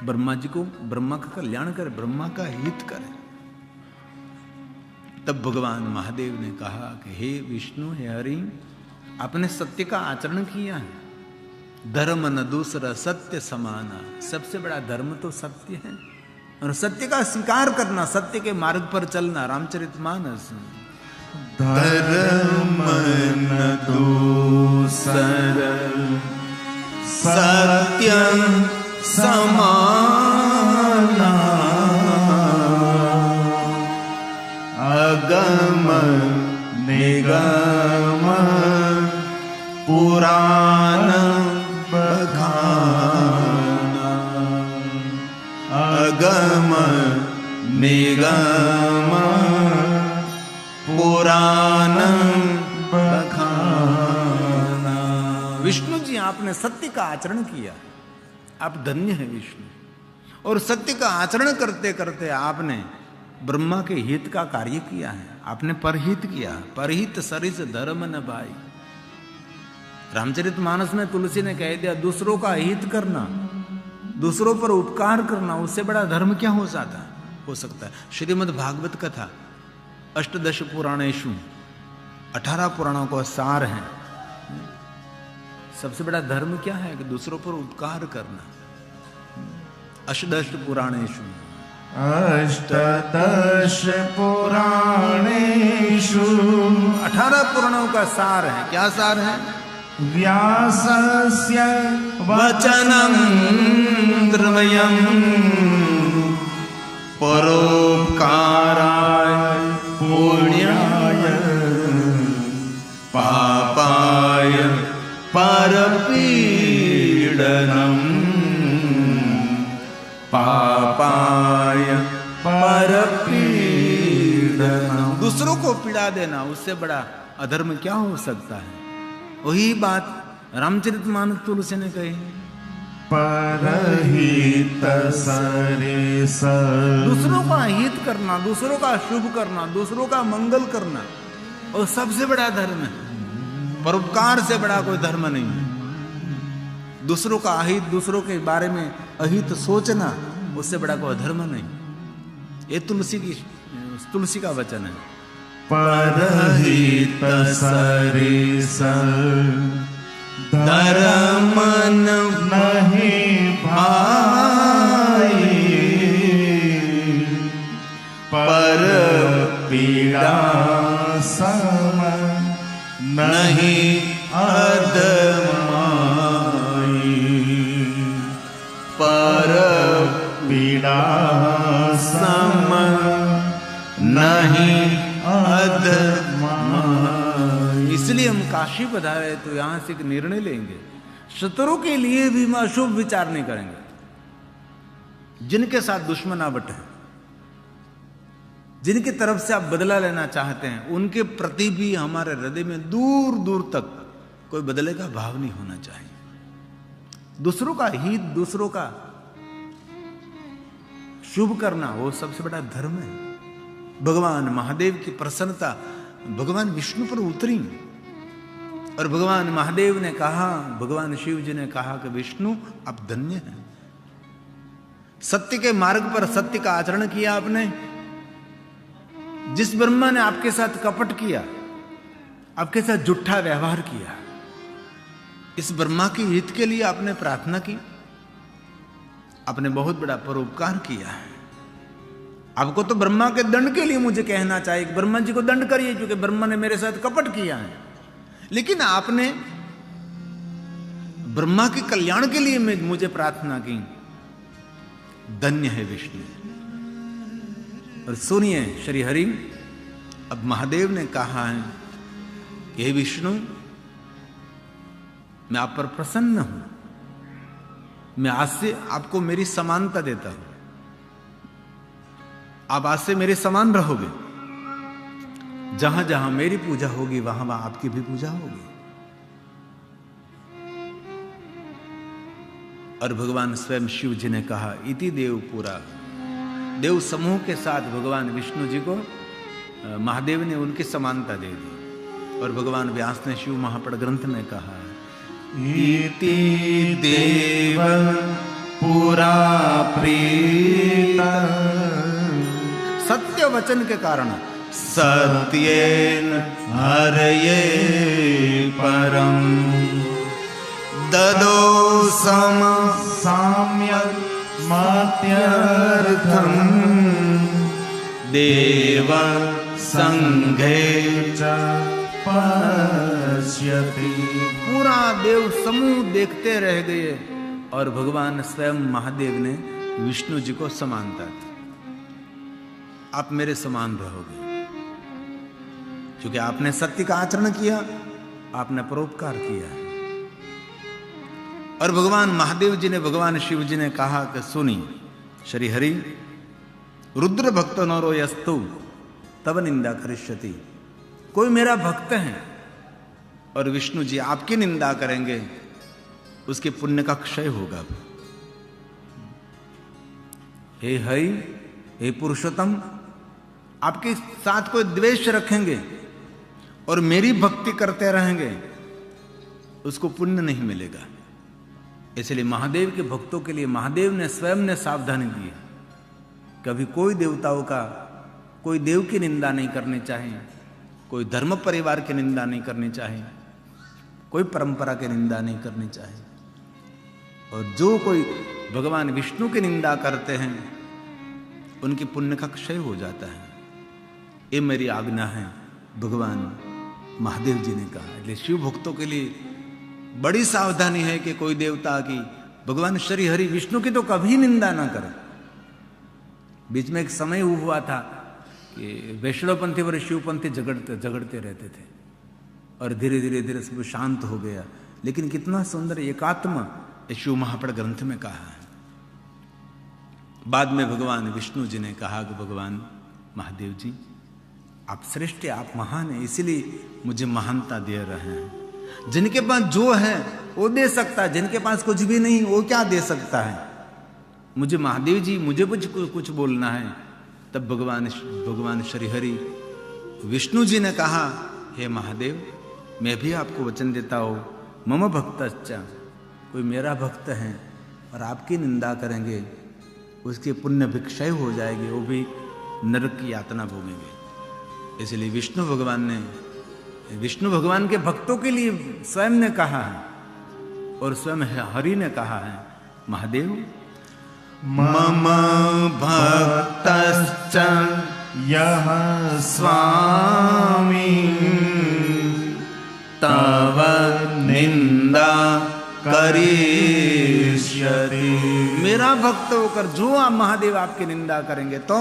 ब्रह्मा जी को, ब्रह्मा का कल्याण करे, ब्रह्मा का हित करे। तब भगवान महादेव ने कहा कि हे विष्णु, हे हरि, आपने सत्य का आचरण किया है। धर्म न दूसरा सत्य समाना, सबसे बड़ा धर्म तो सत्य है, और सत्य का स्वीकार करना, सत्य के मार्ग पर चलना। रामचरितमानस। धर्म न दूसर सत्यं समाना, अगम निगम पुराण बखाना, अगम निगम पुराण बखाना। विष्णु जी, आपने सत्य का आचरण किया, आप धन्य हैं विष्णु। और सत्य का आचरण करते करते आपने ब्रह्मा के हित का कार्य किया है, आपने परहित किया। परहित सरिस धर्म न भाई। रामचरितमानस में तुलसी ने कह दिया, दूसरों का हित करना, दूसरों पर उपकार करना, उससे बड़ा धर्म क्या हो सकता है। श्रीमद् भागवत कथा अष्टदश पुराणेषु, 18 पुराणों का सार है। सबसे बड़ा धर्म क्या है कि दूसरों पर उपकार करना। अष्टदश पुराणेषु, अष्टदश पुराणेषु, 18 पुराणों का सार है। क्या सार है? व्यासस्य वचनं द्रवयं परोपकाराय पुण्याय पापाय परपीडनम्, पापाय परपीडनम्। दूसरों को पीड़ा देना, उससे बड़ा अधर्म क्या हो सकता है। वही बात रामचरितमानस तुलसी ने कही, परहित सरिस, दूसरों का हित करना, दूसरों का शुभ करना, दूसरों का मंगल करना, और सबसे बड़ा धर्म है। परोपकार से बड़ा कोई धर्म नहीं है। दूसरों का अहित, दूसरों के बारे में अहित सोचना, उससे बड़ा कोई धर्म नहीं। ये तुलसी का वचन है। परहित सरिस धर्म नहीं भाई, पर पीड़ा सम नहीं अदमाई, पर पीड़ा सम नहीं अदमाई। इसलिए हम काशी पधारे तो यहां से एक निर्णय लेंगे, शत्रु के लिए भी हम अशुभ विचार नहीं करेंगे। जिनके साथ दुश्मनावट है, जिनकी तरफ से आप बदला लेना चाहते हैं, उनके प्रति भी हमारे हृदय में दूर दूर तक कोई बदले का भाव नहीं होना चाहिए। दूसरों का हित, दूसरों का शुभ करना, वो सबसे बड़ा धर्म है। भगवान महादेव की प्रसन्नता भगवान विष्णु पर उतरी और भगवान महादेव ने कहा, भगवान शिव जी ने कहा कि विष्णु आप धन्य हैं, सत्य के मार्ग पर सत्य का आचरण किया आपने। जिस ब्रह्मा ने आपके साथ कपट किया, आपके साथ झूठा व्यवहार किया, इस ब्रह्मा के हित के लिए आपने प्रार्थना की, आपने बहुत बड़ा परोपकार किया है। आपको तो ब्रह्मा के दंड के लिए मुझे कहना चाहिए, ब्रह्मा जी को दंड करिए क्योंकि ब्रह्मा ने मेरे साथ कपट किया है, लेकिन आपने ब्रह्मा के कल्याण के लिए मुझे प्रार्थना की। धन्य है विष्णु। और सुनिए श्री हरि, अब महादेव ने कहा है, हे विष्णु, मैं आप पर प्रसन्न हूं, मैं आज से आपको मेरी समानता देता हूं, आप आज से मेरे समान रहोगे, जहां जहां मेरी पूजा होगी वहां वहां आपकी भी पूजा होगी। और भगवान स्वयं शिव जी ने कहा, इति देव पूरा, देव समूह के साथ भगवान विष्णु जी को महादेव ने उनकी समानता दे दी। और भगवान व्यास ने शिव महापड़ ग्रंथ में कहा है, इति देव पुरा प्रीत, सत्य वचन के कारण सत्येन हरये परम, ददो सम साम्यक मत्यर्थम, देव संघे च पश्यति। पूरा देव समूह देखते रह गए और भगवान स्वयं महादेव ने विष्णु जी को समानता दी, आप मेरे समान रहोगे क्योंकि आपने सत्य का आचरण किया, आपने परोपकार किया है। और भगवान महादेव जी ने, भगवान शिव जी ने कहा कि सुनी श्री हरि, रुद्र भक्त नरो यस्तु तब निंदा करिष्यति। कोई मेरा भक्त है और विष्णु जी आपकी निंदा करेंगे, उसके पुण्य का क्षय होगा। हे हरि, हे पुरुषोत्तम, आपके साथ कोई द्वेष रखेंगे और मेरी भक्ति करते रहेंगे, उसको पुण्य नहीं मिलेगा। इसलिए महादेव के भक्तों के लिए महादेव ने स्वयं ने सावधानी दी है, कभी कोई देवताओं का, कोई देव की निंदा नहीं करनी चाहिए, कोई धर्म परिवार की निंदा नहीं करनी चाहिए, कोई परंपरा की निंदा नहीं करनी चाहिए। और जो कोई भगवान विष्णु की निंदा करते हैं उनकी पुण्य का क्षय हो जाता है। ये मेरी आज्ञा है, भगवान महादेव जी ने कहा। इसलिए शिव भक्तों के लिए बड़ी सावधानी है कि कोई देवता की, भगवान श्री हरि विष्णु की तो कभी निंदा ना करे। बीच में एक समय हुआ था कि वैष्णवपंथी और शिवपंथी झगड़ते रहते थे और धीरे धीरे सब शांत हो गया। लेकिन कितना सुंदर एकात्म शिव महापड़ ग्रंथ में कहा है। बाद में भगवान विष्णु जी ने कहा कि भगवान महादेव जी, आप श्रेष्ठ, आप महान हैं, इसीलिए मुझे महानता दे रहे हैं। जिनके पास जो है वो दे सकता है, जिनके पास कुछ भी नहीं वो क्या दे सकता है। मुझे महादेव जी, मुझे कुछ बोलना है। तब भगवान श्री हरि विष्णु जी ने कहा, हे महादेव, मैं भी आपको वचन देता हूं, मम भक्तश्च, कोई मेरा भक्त है और आपकी निंदा करेंगे उसके पुण्य भी क्षय हो जाएगी, वो भी नरक की यातना भोगेंगे। इसलिए विष्णु भगवान के भक्तों के लिए स्वयं ने कहा है और स्वयं हरि ने कहा है, महादेव, मम भक्तश्च यः स्वामी तव निंदा करिष्यति। मेरा भक्त होकर जो आप महादेव आपकी निंदा करेंगे तो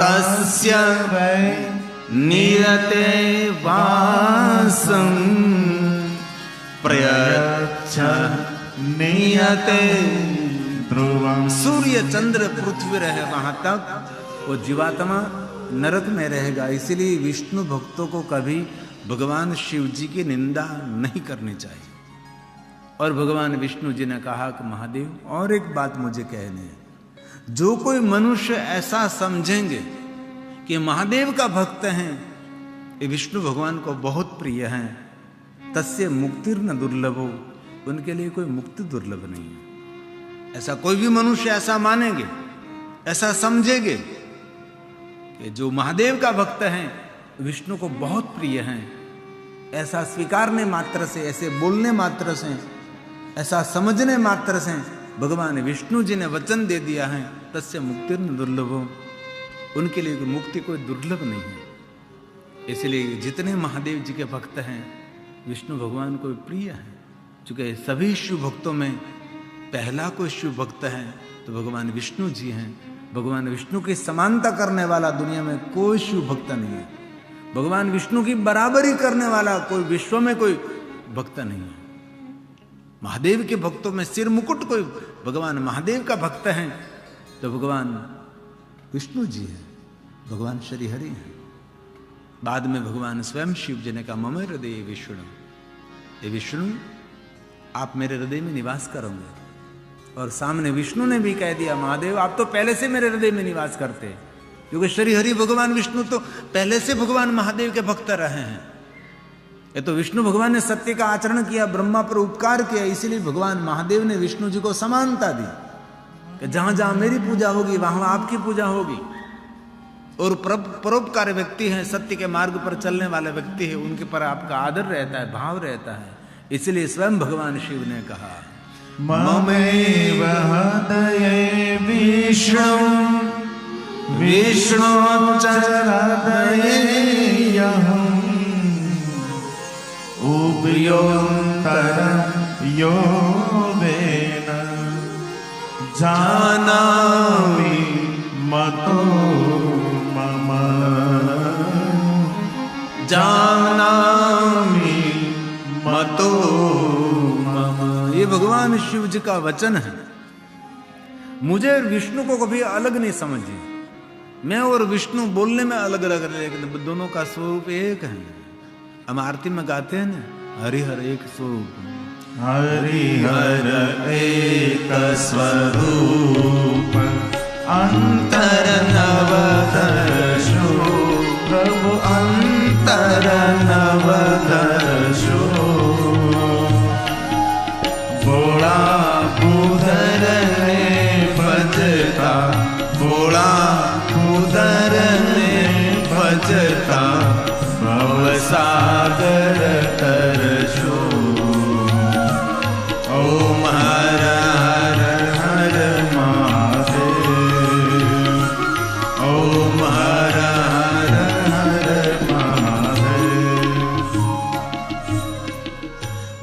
तस्य वै निरते वासं प्रयच्छ नियते ध्रुवम् सूर्य चंद्र पृथ्वी रहे वहां तक वो जीवात्मा नरक में रहेगा। इसलिए विष्णु भक्तों को कभी भगवान शिव जी की निंदा नहीं करनी चाहिए। और भगवान विष्णु जी ने कहा कि महादेव और एक बात मुझे कहनी है, जो कोई मनुष्य ऐसा समझेंगे कि महादेव का भक्त हैं, ये विष्णु भगवान को बहुत प्रिय हैं, तस्य मुक्तिर्न दुर्लभो, उनके लिए कोई मुक्ति दुर्लभ नहीं है। ऐसा कोई भी मनुष्य ऐसा मानेंगे, ऐसा समझेंगे कि जो महादेव का भक्त हैं विष्णु को बहुत प्रिय हैं, ऐसा स्वीकारने मात्र से, ऐसे बोलने मात्र से, ऐसा समझने मात्र से भगवान विष्णु जी ने वचन दे दिया है, तस्य मुक्तिर्न दुर्लभो, उनके लिए मुक्ति कोई दुर्लभ नहीं है। इसलिए जितने महादेव जी के भक्त हैं विष्णु भगवान को प्रिय है। चूंकि सभी शिव भक्तों में पहला कोई शिव भक्त है तो भगवान विष्णु जी हैं। भगवान विष्णु की समानता करने वाला दुनिया में कोई शिव भक्त नहीं है। भगवान विष्णु की बराबरी करने वाला कोई विश्व में कोई भक्त नहीं है। महादेव के भक्तों में सिर मुकुट कोई भगवान महादेव का भक्त है तो भगवान विष्णु जी है, भगवान श्री हरि हैं। बाद में भगवान स्वयं शिव जी ने कहा मम हृदय विष्णु, ये विष्णु आप मेरे हृदय में निवास करोगे। और सामने विष्णु ने भी कह दिया महादेव आप तो पहले से मेरे हृदय में निवास करते हैं, क्योंकि श्री हरि भगवान विष्णु तो पहले से भगवान महादेव के भक्त रहे हैं। ये तो विष्णु भगवान ने सत्य का आचरण किया, ब्रह्मा पर उपकार किया, इसीलिए भगवान महादेव ने विष्णु जी को समानता दी कि जहां जहां मेरी पूजा होगी वहां आपकी पूजा होगी। और परोपकार व्यक्ति हैं, सत्य के मार्ग पर चलने वाले व्यक्ति है, उनके पर आपका आदर रहता है, भाव रहता है। इसलिए स्वयं भगवान शिव ने कहा ममेव हृदये विष्णु विष्णु हृदयेऽहम् उभयोऽन्तर यो वेन जानामि मतो मम जानामि मतो मम। ये भगवान शिव जी का वचन है। मुझे और विष्णु को कभी अलग नहीं समझिए। मैं और विष्णु बोलने में अलग अलग है, लेकिन दोनों का स्वरूप एक है। हम आरती में गाते हैं ना, हरिहर एक स्वरूप, हरिहर एक स्वरूप अंतर नवदर्शो प्रभु अंतर नवदर्शो बोला उधर ने बजता बोला उधर ने बजता भवसागर तरशो ओम हर हर हर महादेव ओम हर हर हर महादेव।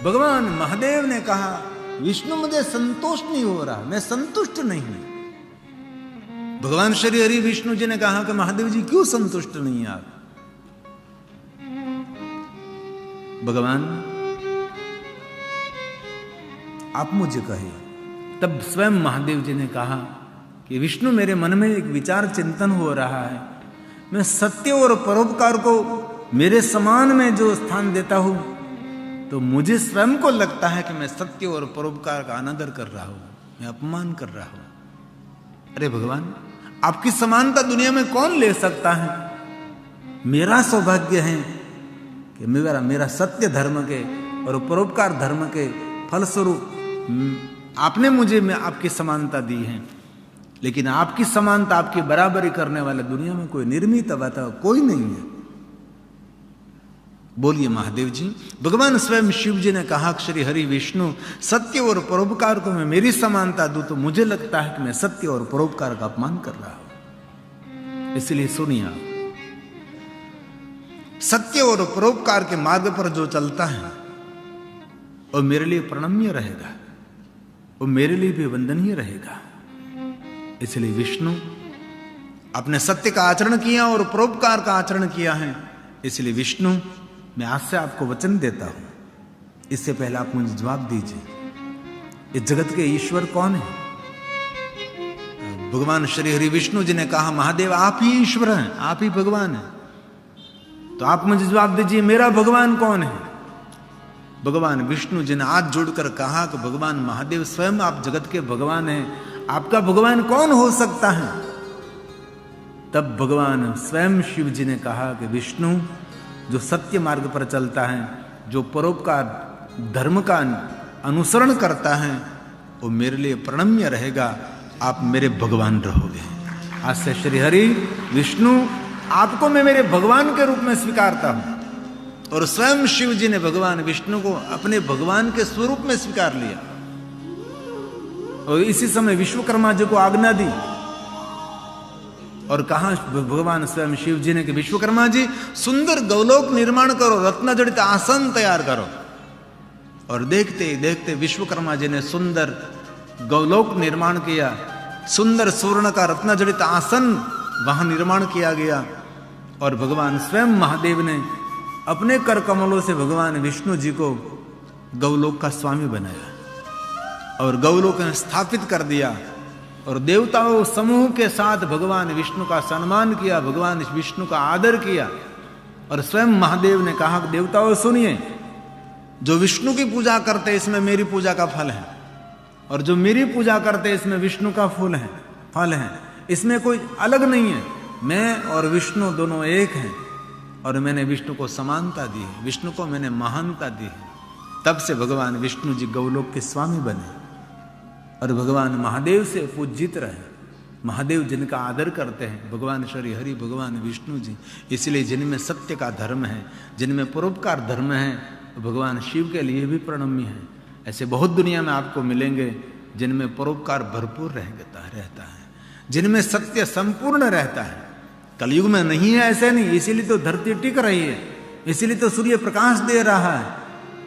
भगवान महादेव ने कहा विष्णु मुझे संतुष्ट नहीं हो रहा, मैं संतुष्ट नहीं हूं। भगवान श्री हरि विष्णु जी ने कहा कि महादेव जी क्यों संतुष्ट नहीं है आप? भगवान आप मुझे कहिए। तब स्वयं महादेव जी ने कहा कि विष्णु मेरे मन में एक विचार चिंतन हो रहा है, मैं सत्य और परोपकार को मेरे समान में जो स्थान देता हूं तो मुझे स्वयं को लगता है कि मैं सत्य और परोपकार का अनादर कर रहा हूं, मैं अपमान कर रहा हूं। अरे भगवान आपकी समानता दुनिया में कौन ले सकता है? मेरा सौभाग्य है कि मेरा सत्य धर्म के और परोपकार धर्म के फलस्वरूप आपने मुझे में आपकी समानता दी है, लेकिन आपकी समानता आपकी बराबरी करने वाले दुनिया में कोई निर्मित अवतार कोई नहीं है। बोलिए महादेव जी। भगवान स्वयं शिव जी ने कहा श्री हरि विष्णु सत्य और परोपकार को मैं मेरी समानता दूं तो मुझे लगता है कि मैं सत्य और परोपकार का अपमान कर रहा हूं। इसलिए सुनिए आप, सत्य और परोपकार के मार्ग पर जो चलता है वो मेरे लिए प्रणम्य रहेगा, वो मेरे लिए भी वंदनीय रहेगा। इसलिए विष्णु आपने सत्य का आचरण किया और परोपकार का आचरण किया है, इसलिए विष्णु मैं आज से आपको वचन देता हूं। इससे पहले आप मुझे जवाब दीजिए, इस जगत के ईश्वर कौन है? भगवान श्री हरि विष्णु जी ने कहा महादेव आप ही ईश्वर हैं, आप ही भगवान हैं, तो आप मुझे जवाब दीजिए मेरा भगवान कौन है। भगवान विष्णु जी ने हाथ जोड़कर कहा कि भगवान महादेव स्वयं आप जगत के भगवान हैं, आपका भगवान कौन हो सकता है। तब भगवान स्वयं शिव जी ने कहा कि विष्णु जो सत्य मार्ग पर चलता है, जो परोपकार धर्म का अनुसरण करता है, वो मेरे लिए प्रणम्य रहेगा, आप मेरे भगवान रहोगे। आज से श्री हरि विष्णु आपको मैं मेरे भगवान के रूप में स्वीकारता हूं। और स्वयं शिव जी ने भगवान विष्णु को अपने भगवान के स्वरूप में स्वीकार लिया। और इसी समय विश्वकर्मा जी को आज्ञा दी और कहा भगवान स्वयं शिव जी ने कि विश्वकर्मा जी सुंदर गौलोक निर्माण करो, रत्न जड़ित आसन तैयार करो। और देखते ही देखते विश्वकर्मा जी ने सुंदर गौलोक निर्माण किया, सुंदर स्वर्ण का रत्न जड़ित आसन वहां निर्माण किया गया। और भगवान स्वयं महादेव ने अपने कर कमलों से भगवान विष्णु जी को गौलोक का स्वामी बनाया और गौलोक में स्थापित कर दिया। और देवताओं समूह के साथ भगवान विष्णु का सम्मान किया, भगवान विष्णु का आदर किया। और स्वयं महादेव ने कहा कि देवताओं सुनिए, जो विष्णु की पूजा करते इसमें मेरी पूजा का फल है, और जो मेरी पूजा करते इसमें विष्णु का फल है, इसमें कोई अलग नहीं है। मैं और विष्णु दोनों एक हैं और मैंने विष्णु को समानता दी है, विष्णु को मैंने महानता दी है। तब से भगवान विष्णु जी गौलोक के स्वामी बने और भगवान महादेव से पूजित रहे। महादेव जिनका आदर करते हैं भगवान श्री हरि भगवान विष्णु जी, इसलिए जिनमें सत्य का धर्म है, जिनमें परोपकार धर्म है, भगवान शिव के लिए भी प्रणम्य है। ऐसे बहुत दुनिया में आपको मिलेंगे जिनमें परोपकार भरपूर रहता है, जिनमें सत्य संपूर्ण रहता है। कलयुग में नहीं है, ऐसे नहीं, इसीलिए तो धरती टिक रही है, इसीलिए तो सूर्य प्रकाश दे रहा है,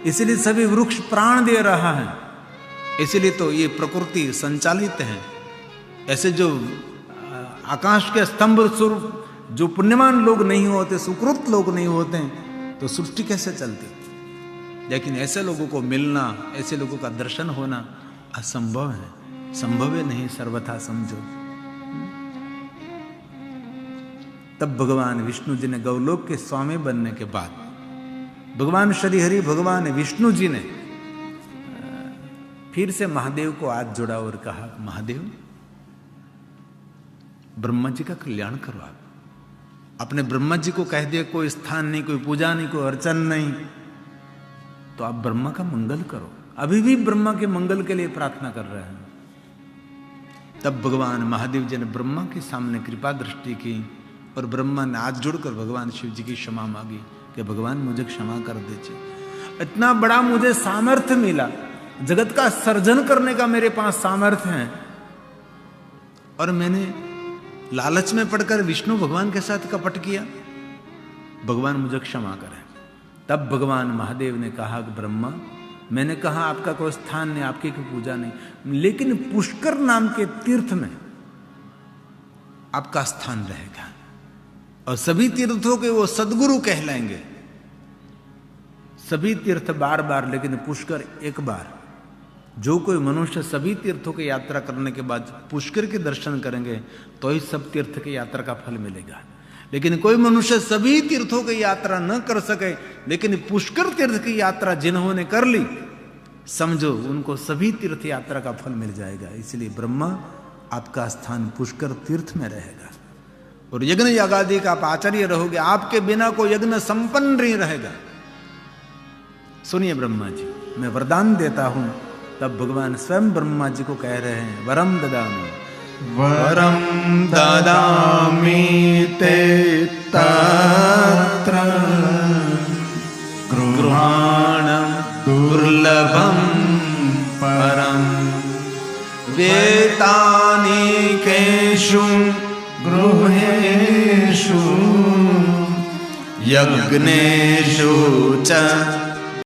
इसीलिए सभी वृक्ष प्राण दे रहा है, इसीलिए तो ये प्रकृति संचालित है। ऐसे जो आकाश के स्तंभ स्वरूप जो पुण्यवान लोग नहीं होते, सुकृत लोग नहीं होते, तो सृष्टि कैसे चलती। लेकिन ऐसे लोगों को मिलना, ऐसे लोगों का दर्शन होना असंभव है, संभव है नहीं, सर्वथा समझो। तब भगवान विष्णु जी ने गौलोक के स्वामी बनने के बाद भगवान श्री हरि भगवान विष्णु जी ने फिर से महादेव को हाथ जोड़ा और कहा महादेव ब्रह्मा जी का कल्याण करो। आप अपने ब्रह्मा जी को कह दिया कोई स्थान नहीं, कोई पूजा नहीं, कोई अर्चन नहीं, तो आप ब्रह्मा का मंगल करो। अभी भी ब्रह्मा के मंगल के लिए प्रार्थना कर रहे हैं। तब भगवान महादेव जी ने ब्रह्मा के सामने कृपा दृष्टि की और ब्रह्मा ने हाथ जोड़कर भगवान शिव जी की क्षमा मांगी कि भगवान मुझे क्षमा कर दीजिए। इतना बड़ा मुझे सामर्थ्य मिला, जगत का सर्जन करने का मेरे पास सामर्थ्य है, और मैंने लालच में पड़कर विष्णु भगवान के साथ कपट किया, भगवान मुझे क्षमा करें। तब भगवान महादेव ने कहा कि ब्रह्मा, मैंने कहा आपका कोई स्थान नहीं, आपकी कोई पूजा नहीं, लेकिन पुष्कर नाम के तीर्थ में आपका स्थान रहेगा और सभी तीर्थों के वो सदगुरु कहलाएंगे। सभी तीर्थ बार बार, लेकिन पुष्कर एक बार। जो कोई मनुष्य सभी तीर्थों की यात्रा करने के बाद पुष्कर के दर्शन करेंगे तो ही सब तीर्थ की यात्रा का फल मिलेगा। लेकिन कोई मनुष्य सभी तीर्थों की यात्रा न कर सके, लेकिन पुष्कर तीर्थ की यात्रा जिन्होंने कर ली, समझो उनको सभी तीर्थ यात्रा का फल मिल जाएगा। इसलिए ब्रह्मा आपका स्थान पुष्कर तीर्थ में रहेगा और यज्ञ यागादि का आप आचार्य रहोगे, आपके बिना कोई यज्ञ संपन्न नहीं रहेगा। सुनिए ब्रह्मा जी, मैं वरदान देता हूं। तब भगवान स्वयं ब्रह्मा जी को कह रहे हैं वरम ददामि, वरम ददामि ते तत्र गृहाणं दुर्लभं परं वेतानिकेषु गृहेषु यज्ञेषु च